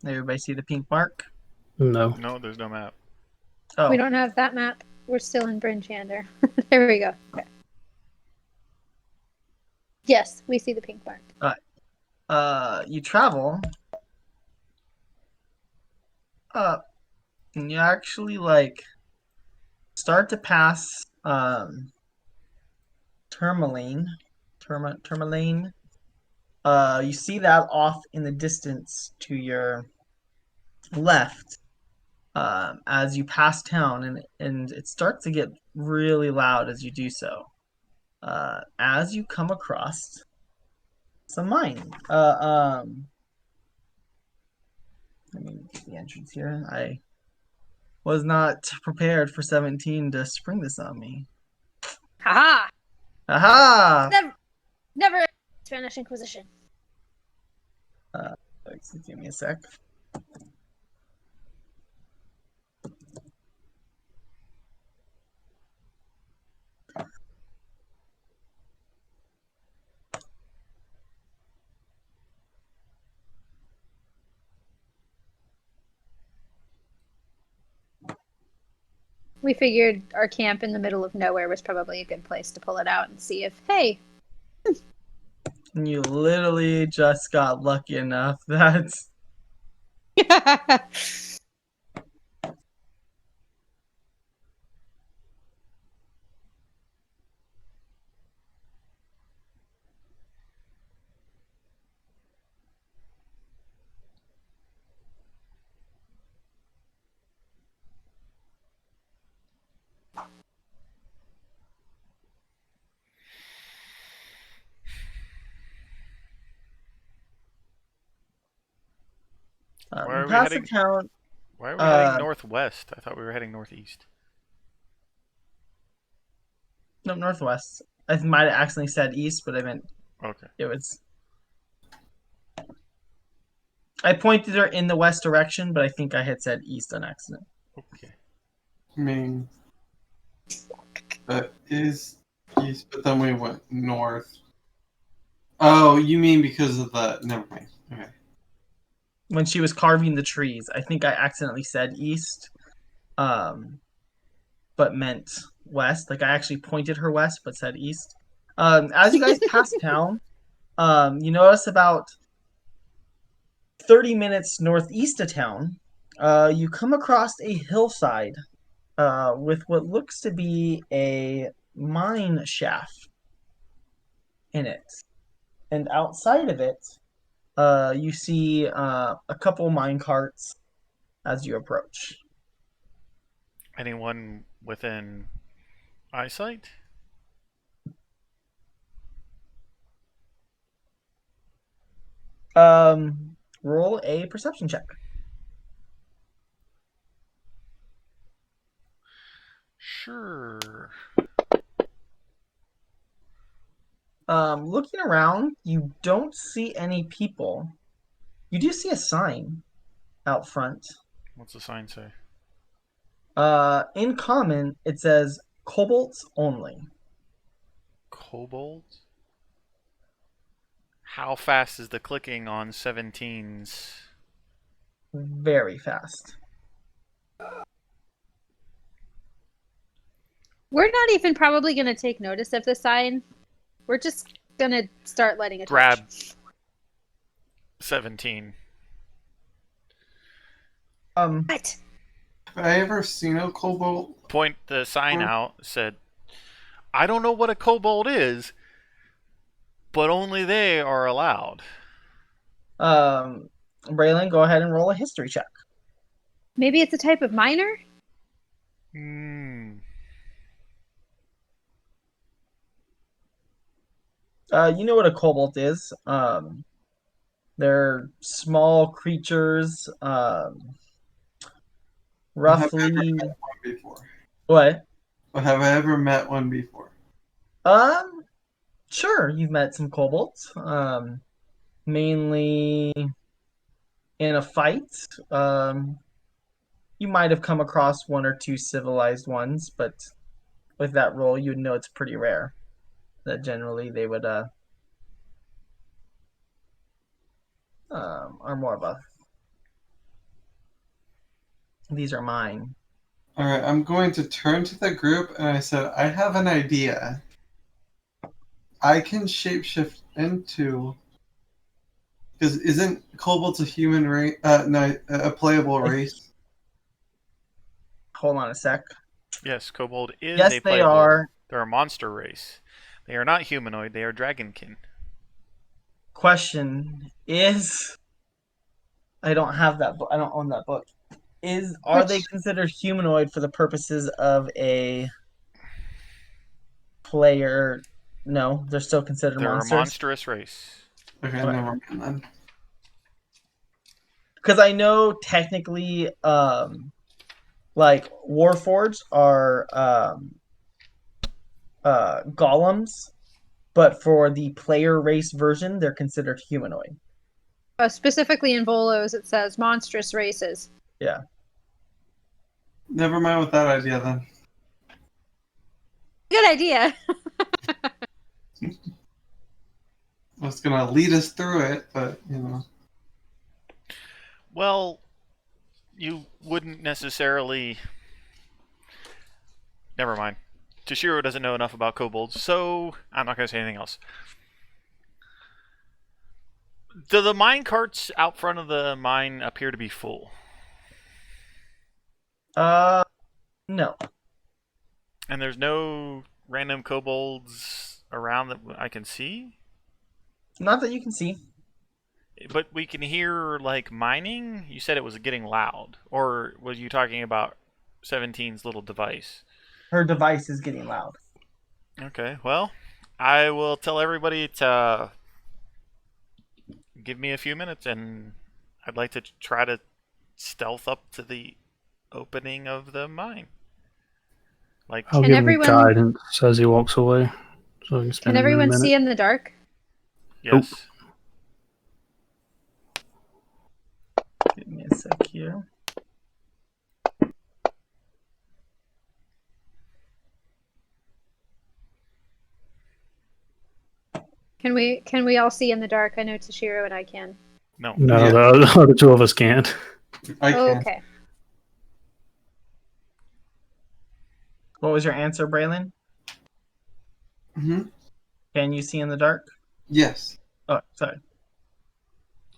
Everybody see the pink mark? No. No, there's no map. Oh, We don't have that map. We're still in Brinchander. There we go. Okay. Yes, we see the pink mark. you travel up, and you actually like start to pass Tourmaline. Tourmaline. You see that off in the distance to your left as you pass town, and it starts to get really loud as you do so. As you come across some mine. Let me get the entrance here. I was not prepared for 17 to spring this on me. Haha! Aha! Never Spanish Inquisition. Give me a sec. We figured our camp in the middle of nowhere was probably a good place to pull it out and see if, hey, And you literally just got lucky enough. That's Why are we past the heading? town. Why are we heading Uh, northwest? I thought we were heading northeast. no, northwest. I might have accidentally said east, but I meant Okay. it was. I pointed her in the west direction, but I think I had said east on accident. Okay. I mean, that is east, but then we went north. Oh, you mean because of the? Never mind. Okay. When she was carving the trees, I think I accidentally said east, um, but meant west. Like I actually pointed her west, but said east. As you guys pass town, you notice about 30 minutes northeast of town, you come across a hillside with what looks to be a mine shaft in it. And outside of it, you see a couple mine carts as you approach. Anyone within eyesight? Roll a perception check. Sure. Looking around, you don't see any people. You do see a sign out front. What's the sign say? In common, it says kobolds only. Kobold? How fast is the clicking on 17's? Very fast. We're not even probably going to take notice of the sign. We're just going to start letting it Grab touch. 17. What? Have I ever seen a kobold? Point the sign out, said, I don't know what a kobold is, but only they are allowed. Braylon, go ahead and roll a history check. Maybe it's a type of miner? Hmm. You know what a kobold is. They're small creatures, Have I ever roughly met one before? what? But have I ever met one before? Um, sure, you've met some kobolds. Mainly in a fight. You might have come across one or two civilized ones, but with that roll, you'd know it's pretty rare. That generally they would are more of a these are mine. All right, I'm going to turn to the group and I said, I have an idea. I can shapeshift into. Because isn't kobolds a human race? No, a playable race. Hold on a sec. Yes, kobold is Yes, a they playable. are. They're a monster race. They are not humanoid, they are dragonkin. Question is, I don't have that book. I don't own that book. Are they considered humanoid for the purposes of a player? No, they're still considered They're a monsters. monstrous race. Okay, Right. never mind then. Because I know technically, like Warforged are golems, but for the player race version, they're considered humanoid. Specifically in Volos, it says monstrous races. Yeah. Never mind with that idea then. Good idea. It's gonna lead us through it, but you know. Well, you wouldn't necessarily. Never mind. Toshiro doesn't know enough about kobolds, so I'm not going to say anything else. Do the mine carts out front of the mine appear to be full? No. And there's no random kobolds around that I can see? Not that you can see. But we can hear, like, mining? You said it was getting loud. Or was you talking about 17's little device? Her device is getting loud. Okay, well, I will tell everybody to give me a few minutes, and I'd like to try to stealth up to the opening of the mine. Like, I'll Can give him everyone- guidance as he walks away. So I can spend Can another everyone minute. see in the dark? yes. Give me a sec here. Can we all see in the dark? I know Toshiro and I can. No. No, Yeah. the other two of us can't. I can. Okay. What was your answer, Braylon? Hmm. Can you see in the dark? Yes. Oh, sorry.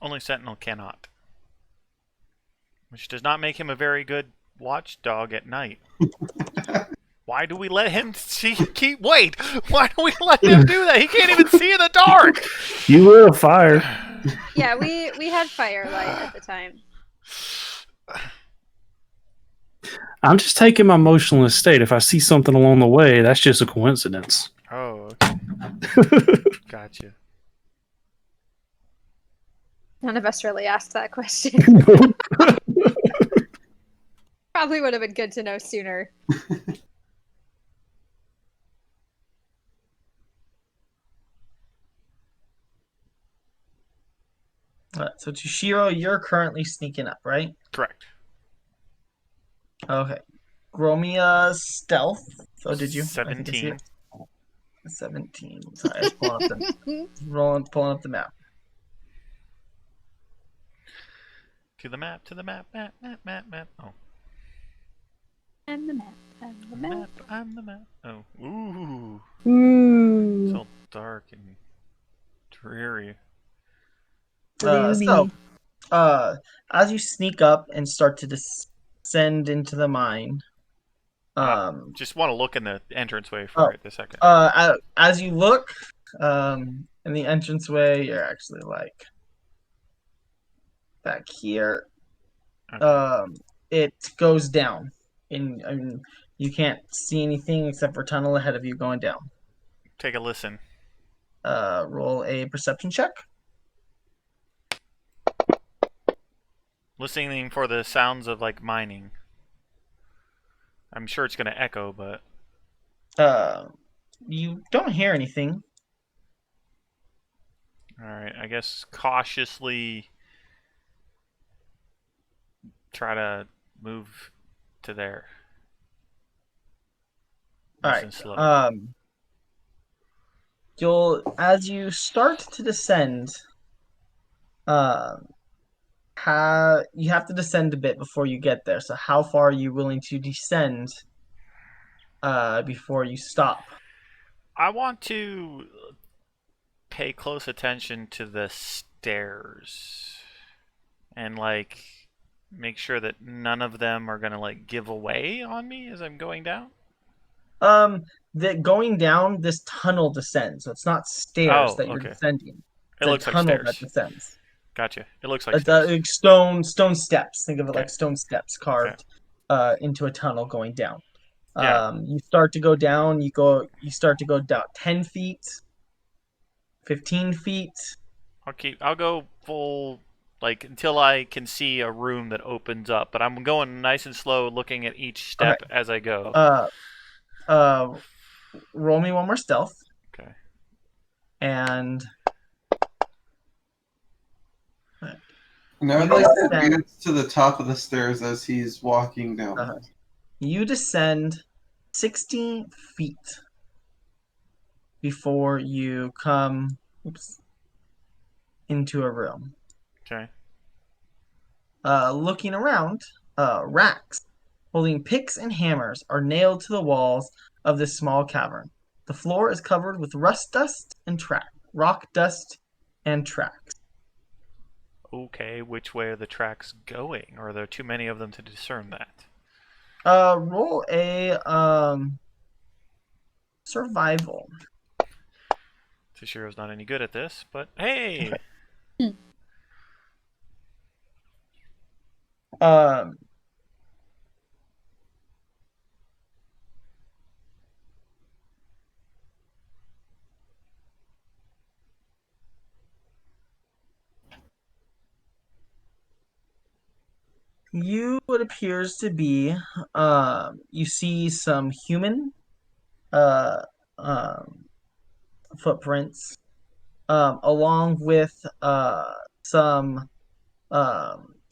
Only Sentinel cannot. Which does not make him a very good watchdog at night. Why do we let him see? Wait! Why do we let him do that? He can't even see in the dark! You will fire. Yeah, we had firelight at the time. I'm just taking my motionless state. If I see something along the way, that's just a coincidence. Oh, okay. Gotcha. None of us really asked that question. Probably would have been good to know sooner. So Toshiro, you're currently sneaking up, right? Correct. Okay. Roll me a stealth. So did you? I think I see 17. it. 17. Sorry, I was pulling up the map. To the map, map. Oh. I'm the map. I'm the map. I'm the map. Oh. Ooh. Ooh. It's all dark and dreary. So, as you sneak up and start to descend into the mine, Just want to look in the entranceway for it a second. as you look, in the entranceway, you're actually like back here. Okay. It goes down. I mean, you can't see anything except for tunnel ahead of you going down. Take a listen. Roll a perception check. Listening for the sounds of, like, mining. I'm sure it's going to echo, but... You don't hear anything. Alright, I guess cautiously try to move to there. Nice and slow. As you start to descend, you have to descend a bit before you get there. So how far are you willing to descend before you stop? I want to pay close attention to the stairs and, like, make sure that none of them are gonna, like, give away on me as I'm going down. That going down, this tunnel descends, so it's not stairs that you're Okay. descending. It It's a looks like tunnel that stairs. descends. Gotcha. It looks like It's stairs. like stone steps. Think of it Okay. like stone steps carved into a tunnel going down. Yeah. You start to go down. You start to go down 10 feet, 15 feet. I'll go full, like, until I can see a room that opens up. But I'm going nice and slow, looking at each step as I go. Roll me one more stealth. Okay. And And I would You like to descend- advance to the top of the stairs as he's walking down. Uh-huh. you descend 60 feet before you come into a room. Okay. Looking around, racks holding picks and hammers are nailed to the walls of this small cavern. The floor is covered with rock dust and tracks. Okay, which way are the tracks going? Or are there too many of them to discern that? Roll a survival. Tashiro's not any good at this, but hey! Um, it appears to be, you see some human, uh, um, footprints, along with, some,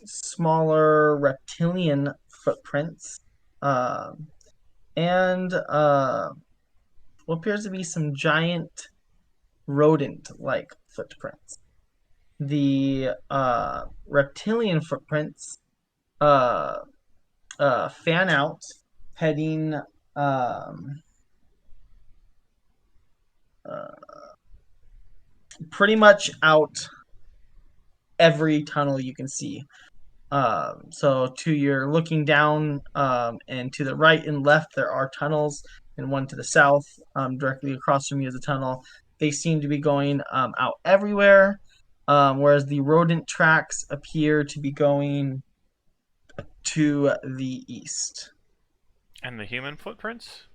smaller reptilian footprints, and, what appears to be some giant rodent-like footprints. The reptilian footprints uh, fan out, heading um, uh, pretty much out every tunnel you can see. So to your looking down, and to the right and left, there are tunnels, and one to the south, directly across from you is a tunnel. They seem to be going out everywhere, whereas the rodent tracks appear to be going to the east. And the human footprints?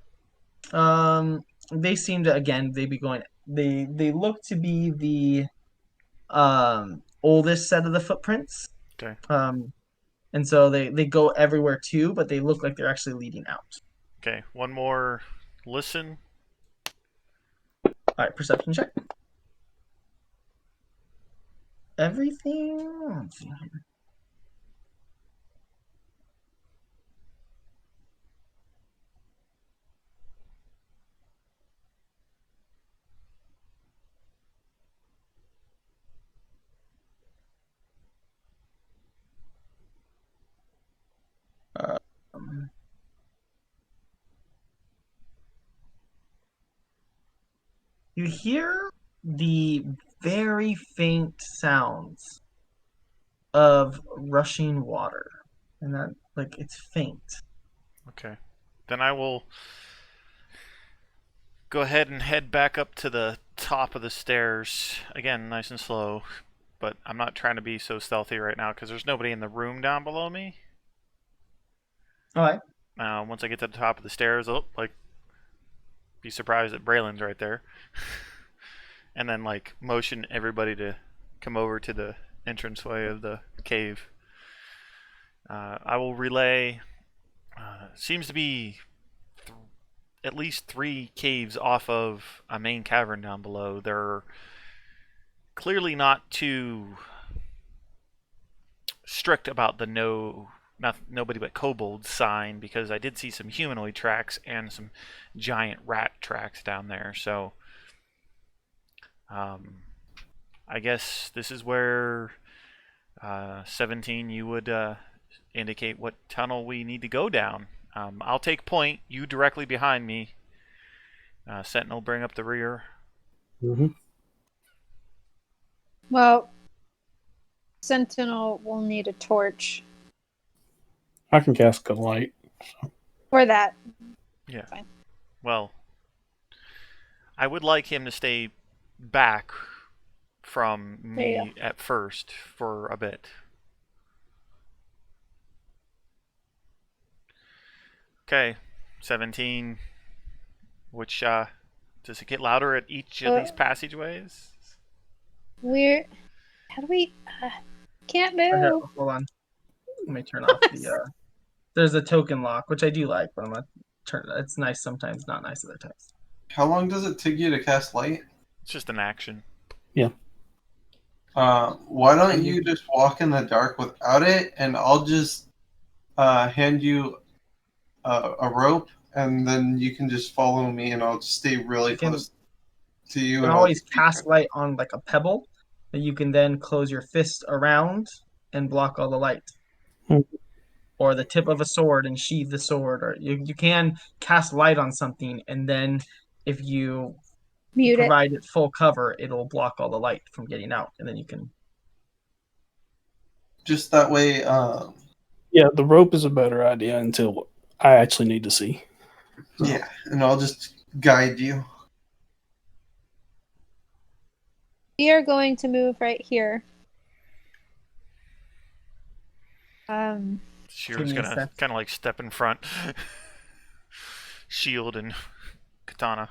They seem to, again, they be going. They look to be the oldest set of the footprints. Okay. And so they go everywhere too, but they look like they're actually leading out. Okay, one more listen. All right, perception check. Everything. Let's see here. Um, you hear the very faint sounds of rushing water, and that, like, it's faint. Okay. Then I will go ahead and head back up to the top of the stairs. Again, nice and slow. But I'm not trying to be so stealthy right now because there's nobody in the room down below me. All right. Once I get to the top of the stairs, I'll, like, be surprised that Braylon's right there. And then, like, motion everybody to come over to the entranceway of the cave. I will relay. Seems to be at least 3 caves off of a main cavern down below. They're clearly not too strict about the nobody but kobolds sign, because I did see some humanoid tracks and some giant rat tracks down there. So I guess this is where 17, you would indicate what tunnel we need to go down. I'll take point. You directly behind me. Sentinel, bring up the rear. Mm-hmm. Well, Sentinel will need a torch I can cast a light. for that. Yeah. Fine. Well, I would like him to stay back from There you me at first for a bit. Okay, 17. Which, does it get louder at each of these passageways? How do we? Can't Okay, move. hold on. Let me turn off the. There's a token lock, which I do like, but I'm gonna turn. It's nice sometimes, not nice other times. How long does it take you to cast light? It's just an action. Why don't you just walk in the dark without it, and I'll just hand you a rope, and then you can just follow me, and I'll just stay really You can- close to you. You can And I'll always just cast light on like a pebble that you can then close your fist around and block all the light. Hmm. Or the tip of a sword and sheathe the sword, or you can cast light on something, and then if you Mute it. provide it full cover, it'll block all the light from getting out, and then you can. Just that way. Yeah, the rope is a better idea until I actually need to see. So. Yeah, and I'll just guide you. We are going to move right here. Shira's Give me a gonna sec. kind of like step in front, shield and katana.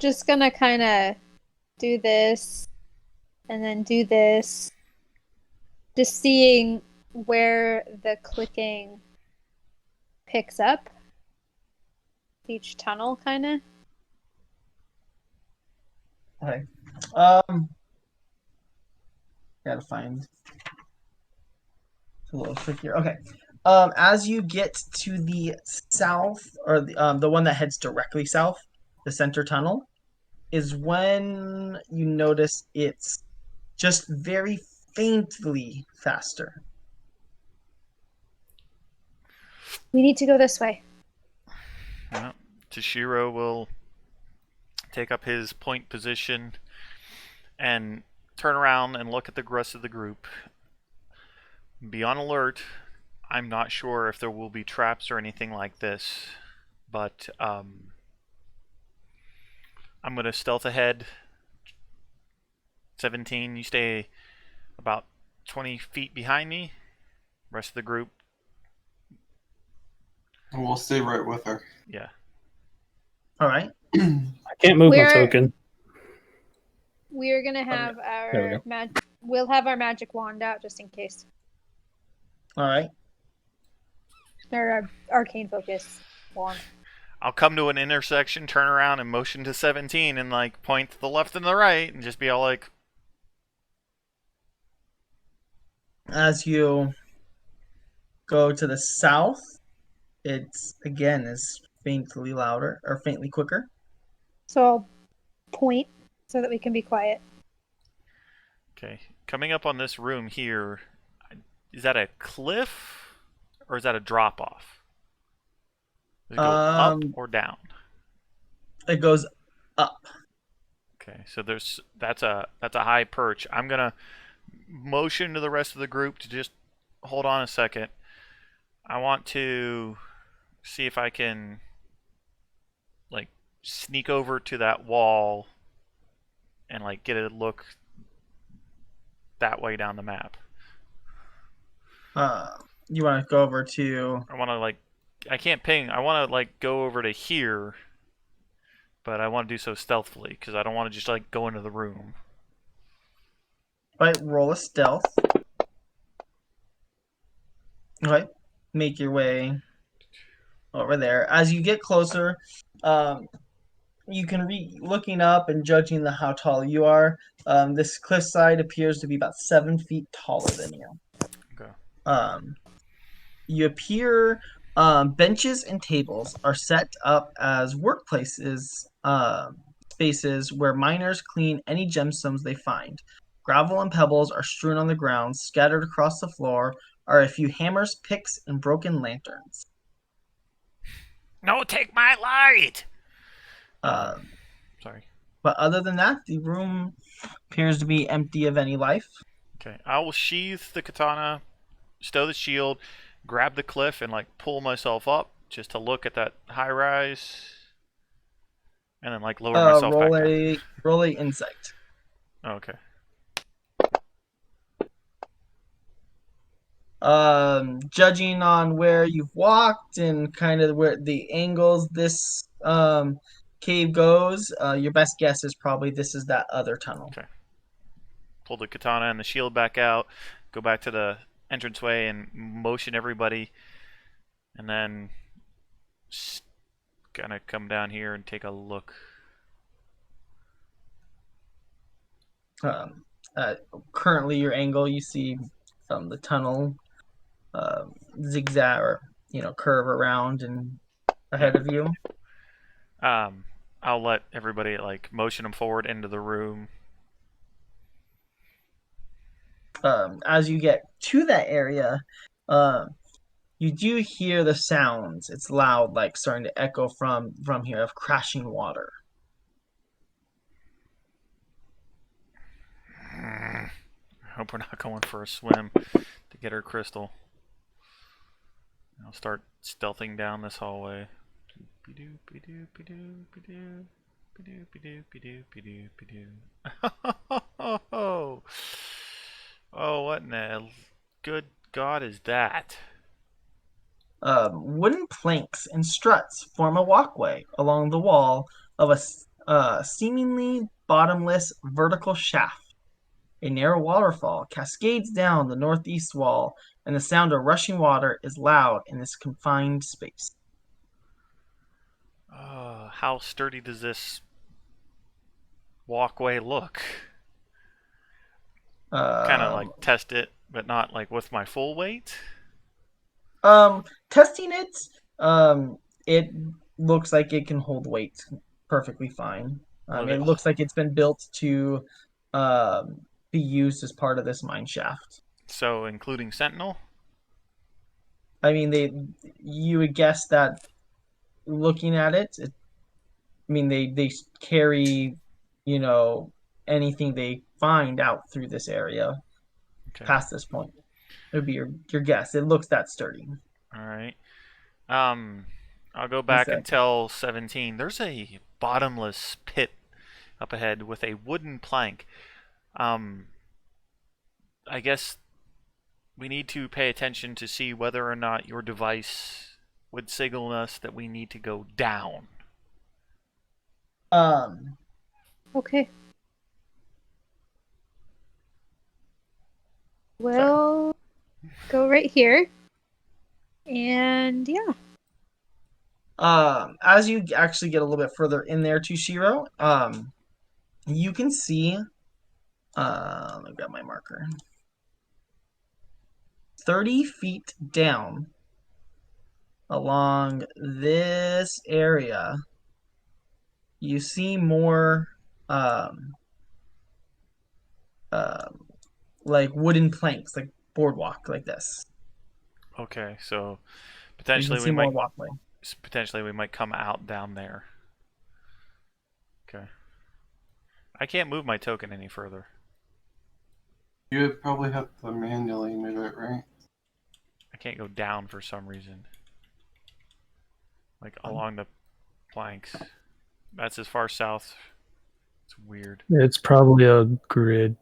Just gonna kind of do this and then do this. Just seeing where the clicking picks up. Each tunnel, kind of. Okay. Gotta find. It's a little trickier. Okay. As you get to the south, or the one that heads directly south, the center tunnel, is when you notice it's just very faintly faster. We need to go this way. Yeah. Toshiro will take up his point position and turn around and look at the rest of the group. Be on alert. I'm not sure if there will be traps or anything like this, but I'm going to stealth ahead. 17, you stay about 20 feet behind me. Rest of the group, And we'll stay right with her. yeah. All right. I can't move my We're- token. We're gonna have There we our we'll have our magic wand out just in case. All right. Or our arcane focus wand. I'll come to an intersection, turn around, and motion to 17, and like point to the left and the right, and just be all like, As you go to the south, it's again is faintly louder or faintly quicker. So I'll point so that we can be quiet. okay. Coming up on this room here, is that a cliff or is that a drop off? Does it go up or down? It goes up. Okay, so that's a high perch. I'm gonna motion to the rest of the group to just hold on a second. I want to see if I can like sneak over to that wall and like get a look that way down the map. You want to go over to I want to like I can't ping. I want to like go over to here, but I want to do so stealthily because I don't want to just like go into the room. right. Roll a stealth. Okay. Make your way over there. As you get closer, you can looking up and judging how tall you are. This cliffside appears to be about 7 feet taller than you. Okay. You appear. Benches and tables are set up as workplaces, spaces where miners clean any gemstones they find. Gravel and pebbles are strewn on the ground. Scattered across the floor are a few hammers, picks, and broken lanterns. No, take my light. Sorry. But other than that, the room appears to be empty of any life. Okay, I will sheath the katana, stow the shield, grab the cliff, and like pull myself up just to look at that high rise, and then like lower myself back down. Roll a insight. Okay. Judging on where you've walked and kind of where the angles this cave goes, your best guess is probably this is that other tunnel. Okay. Pull the katana and the shield back out, go back to the entranceway and motion everybody, and then gonna come down here and take a look. Currently, your angle you see from the tunnel zigzag or curve around and ahead of you. I'll let everybody like motion them forward into the room. As you get to that area, you do hear the sounds. It's loud, like starting to echo from here of crashing water. hope we're not going for a swim to get our crystal. I'll start stealthing down this hallway. Oh, what in the good God is that? Wooden planks and struts form a walkway along the wall of a seemingly bottomless vertical shaft. A narrow waterfall cascades down the northeast wall, and the sound of rushing water is loud in this confined space. How sturdy does this walkway look? Kind of like Um, test it, but not like with my full weight. Testing it, it looks like it can hold weight perfectly fine. Will It it? looks like it's been built to be used as part of this mine shaft. So including Sentinel? I mean, you would guess that looking at it, I mean, they carry, you know, anything they find out through this area Okay. past this point. It would be your guess. It looks that sturdy. All right. Um, I'll go One back and sec. tell 17. There's a bottomless pit up ahead with a wooden plank. Um, I guess we need to pay attention to see whether or not your device would signal us that we need to go down. Um, Okay. We'll go right here. And yeah. as you actually get a little bit further in there to Shiro, you can see. Let me grab my marker. 30 feet down along this area, you see more um, like wooden planks, like boardwalk, like this. Okay, so You can see more walkway. potentially we might come out down there. Okay. I can't move my token any further. You would probably have to manually move it, right? I can't go down for some reason. Like along the planks. That's as far south. It's weird. It's probably a grid.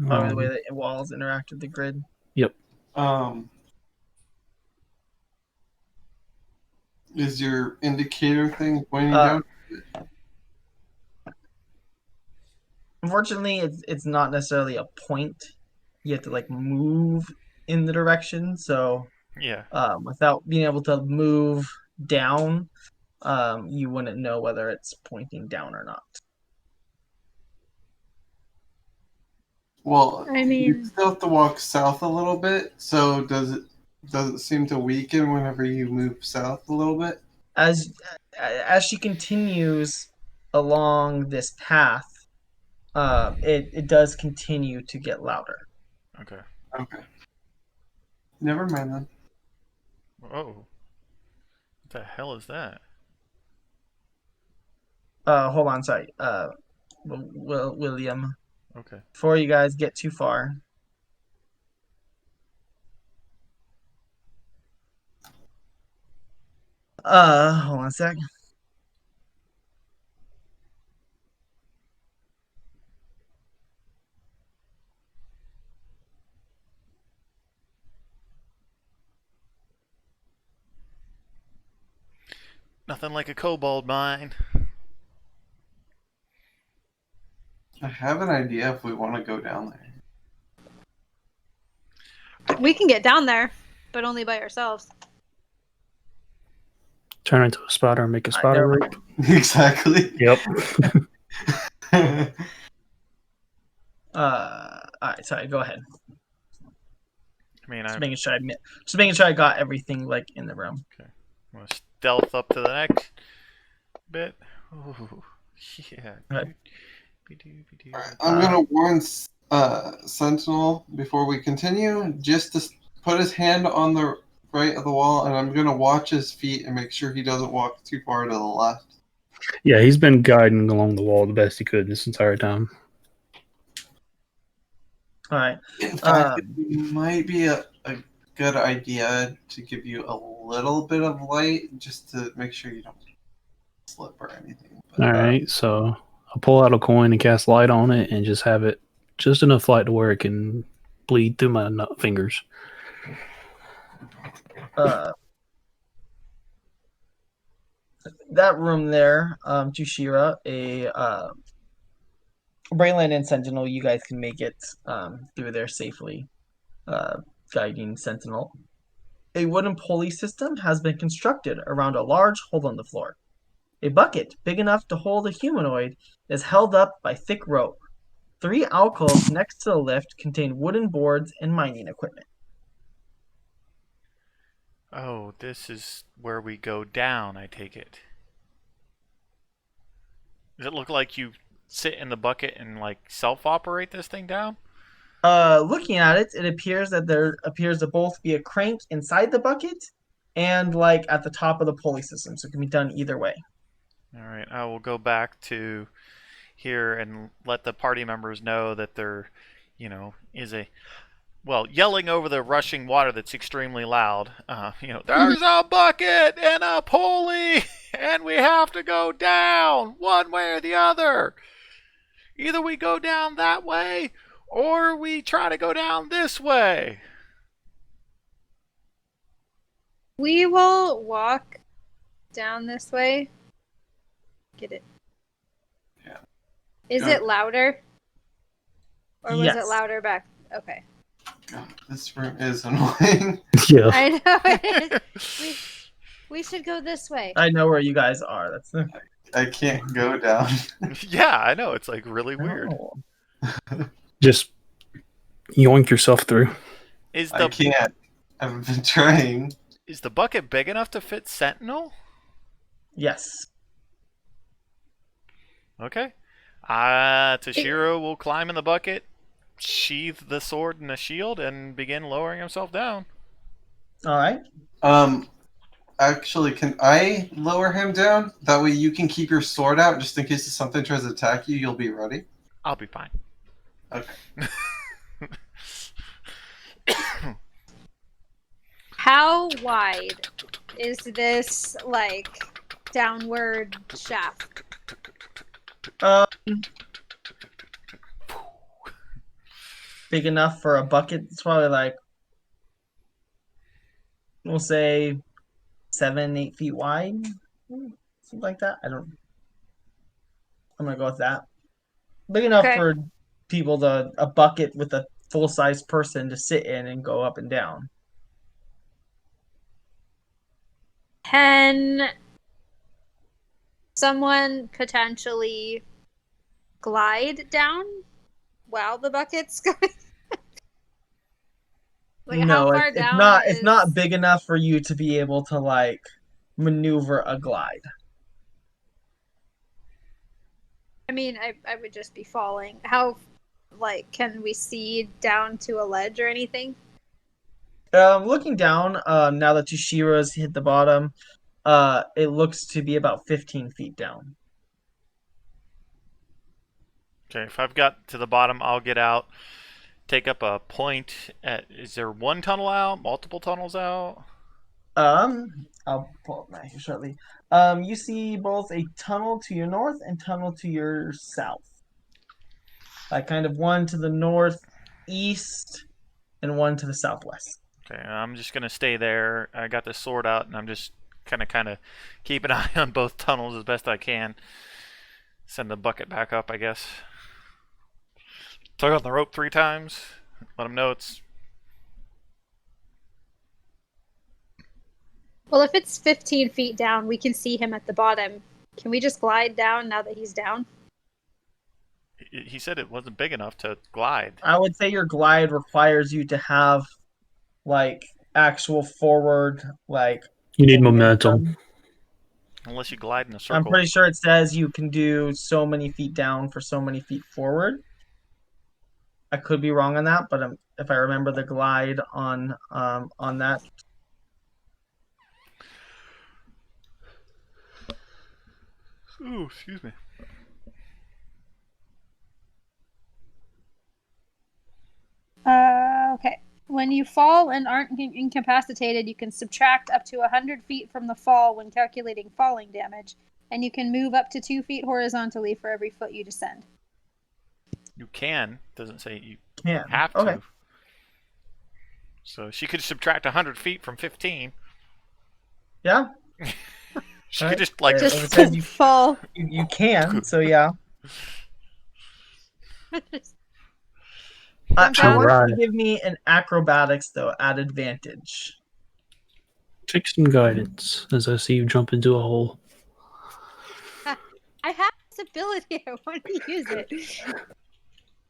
Probably the way that walls interact with the grid. Yep. Is your indicator thing pointing Uh, down? Unfortunately, it's not necessarily a point. You have to like move in the direction. So Yeah. without being able to move down, you wouldn't know whether it's pointing down or not. Well, I you mean, still have to walk south a little bit. So does it seem to weaken whenever you move south a little bit? As she continues along this path, it does continue to get louder. Okay. Okay. Never mind then. Oh. What the hell is that? Hold on, sorry. William, Okay. before you guys get too far. Hold on a sec. Nothing like a kobold mine. I have an idea if we want to go down there. we can get down there, but only by ourselves. Turn into a spider and make a spider Never rope. Exactly. Yep. all right, sorry, go ahead. I mean, Just making sure I got everything like in the room. I'm gonna stealth up to the next bit. Ooh, yeah. Right. Alright, I'm gonna warn Sentinel before we continue, just to put his hand on the right of the wall, and I'm gonna watch his feet and make sure he doesn't walk too far to the left. Yeah, he's been guiding along the wall the best he could this entire time. All right. In fact, it might be a good idea to give you a little bit of light just to make sure you don't slip or anything. But, All right, so I'll pull out a coin and cast light on it and just have it just enough light to where it can bleed through my fingers. That room there, Jushira, a Brainland and Sentinel, you guys can make it through there safely. Guiding Sentinel. A wooden pulley system has been constructed around a large hole in the floor. A bucket big enough to hold a humanoid is held up by thick rope. 3 alcoves next to the lift contain wooden boards and mining equipment. Oh, this is where we go down, I take it. Does it look like you sit in the bucket and like self-operate this thing down? Looking at it, it appears that there appears to both be a crank inside the bucket and like at the top of the pulley system, so it can be done either way. All right, I will go back to here and let the party members know that there, is a yelling over the rushing water that's extremely loud. There's a bucket and a pulley, and we have to go down one way or the other. Either we go down that way, or we try to go down this way. We will walk down this way. Get it? Yeah. Is Okay. it louder? Or was Yes. it louder back? Okay. God, this room is annoying. Yeah. I know it is. We should go this way. I know where you guys are. That's the I can't go down. Yeah, I know. It's like really weird. Oh. Just yoink yourself through. I can't. I've been trying. Is the bucket big enough to fit Sentinel? Yes. Okay. Toshiro will climb in the bucket, sheath the sword and the shield, and begin lowering himself down. All right. Actually, can I lower him down? That way you can keep your sword out just in case if something tries to attack you, you'll be ready. I'll be fine. Okay. How wide is this, like, downward shaft? Big enough for a bucket. It's probably like, we'll say 7-8 feet wide, something like that. I'm gonna go with that. Big enough Okay. for people a bucket with a full size person to sit in and go up and down. Can someone potentially glide down while the bucket's going? Like, how No, far down it's not big enough for you to be able to like maneuver a glide. I mean, I would just be falling. How, like, can we see down to a ledge or anything? Looking down, now that Tushira's hit the bottom, it looks to be about 15 feet down. Okay, if I've got to the bottom, I'll get out, take up a point. Is there one tunnel out, multiple tunnels out? I'll pull up that here shortly. You see both a tunnel to your north and tunnel to your south. Like kind of one to the northeast and one to the southwest. Okay, I'm just gonna stay there. I got the sword out, and I'm just kind of keep an eye on both tunnels as best I can. Send the bucket back up, I guess. Tug on the rope 3 times. Let them know it's. Well, if it's 15 feet down, we can see him at the bottom. Can we just glide down now that he's down? He said it wasn't big enough to glide. I would say your glide requires you to have like actual forward like You need momentum. Unless you glide in a circle. I'm pretty sure it says you can do so many feet down for so many feet forward. I could be wrong on that, but if I remember the glide on that. Ooh, excuse me. Okay. When you fall and aren't incapacitated, you can subtract up to 100 feet from the fall when calculating falling damage, and you can move up to 2 feet horizontally for every foot you descend. You can. Doesn't say you Yeah. have Okay. to. So she could subtract 100 feet from 15. Yeah. She All could right. just like. If it Just says you, fall. you can. So yeah. I Jump want down. you to give me an acrobatics though at advantage. Take some guidance as I see you jump into a hole. I have this ability. I want to use it.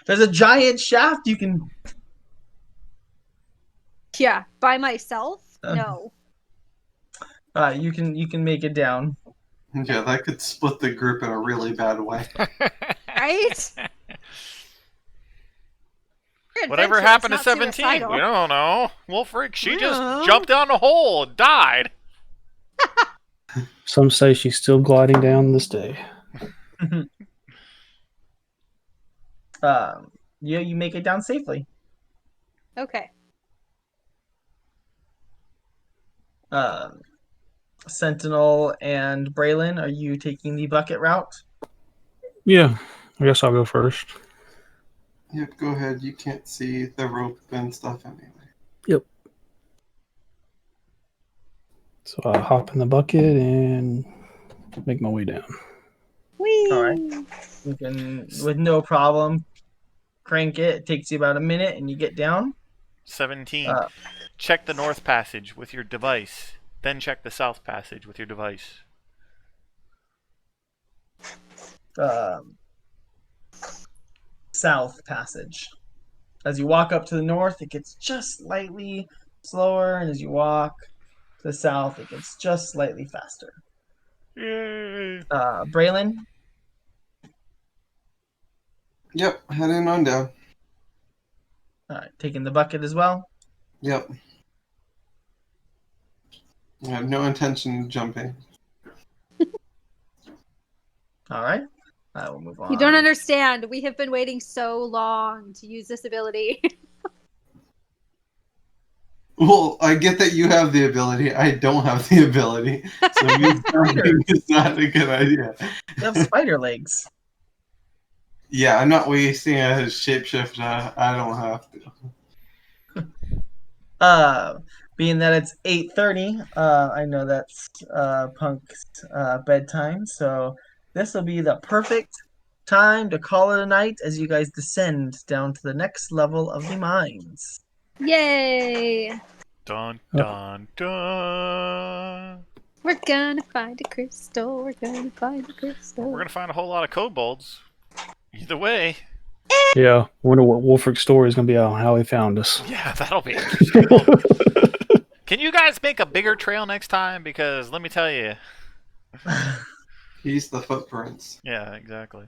There's a giant shaft you can. Yeah, by myself? Uh. No. You can make it down. Yeah, that could split the group in a really bad way. Right? You're Whatever adventurous, happened to not 17? suicidal. We don't know. Well, frick, she We just don't know. jumped down a hole and died. Some say she's still gliding down this day. You make it down safely. Okay. Sentinel and Braylon, are you taking the bucket route? Yeah, I guess I'll go first. Yep, go ahead. You can't see the rope and stuff anyway. Yep. So I hop in the bucket and make my way down. Whee! All right. You can, with no problem, crank it. It takes you about a minute, and you get down. 17. Check the north passage with your device. Then check the south passage with your device. South passage. As you walk up to the north, it gets just slightly slower, and as you walk to the south, it gets just slightly faster. Yay! Braylon, Yep, heading on down. taking the bucket as well. Yep. I have no intention of jumping. All right. I will move on. You don't understand. We have been waiting so long to use this ability. Well, I get that you have the ability. I don't have the ability. So me jumping is not a good idea. You have spider legs. Yeah, I'm not wasting a shapeshift. I don't have to. Being that it's 8:30, I know that's Punk's bedtime, so this will be the perfect time to call it a night as you guys descend down to the next level of the mines. Yay! Dun dun dun. We're gonna find a crystal. We're gonna find a crystal. We're gonna find a whole lot of kobolds. Either way. Yeah, wonder what Wolfric's story is going to be on how he found us. Yeah, that'll be interesting. Can you guys make a bigger trail next time? Because let me tell you. He's the footprints. Yeah, exactly.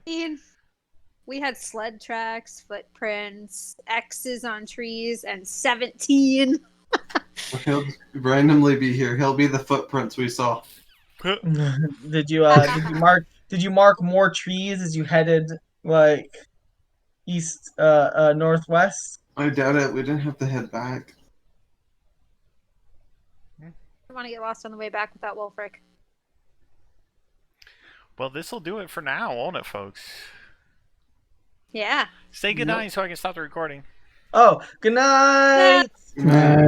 We had sled tracks, footprints, X's on trees, and 17. He'll randomly be here. He'll be the footprints we saw. Did you mark more trees as you headed like east northwest? I doubt it. We didn't have to head back. I want to get lost on the way back without Wolfric. Well, this'll do it for now, won't it, folks? Yeah. Say goodnight so I can stop the recording. Oh, good night. Yeah.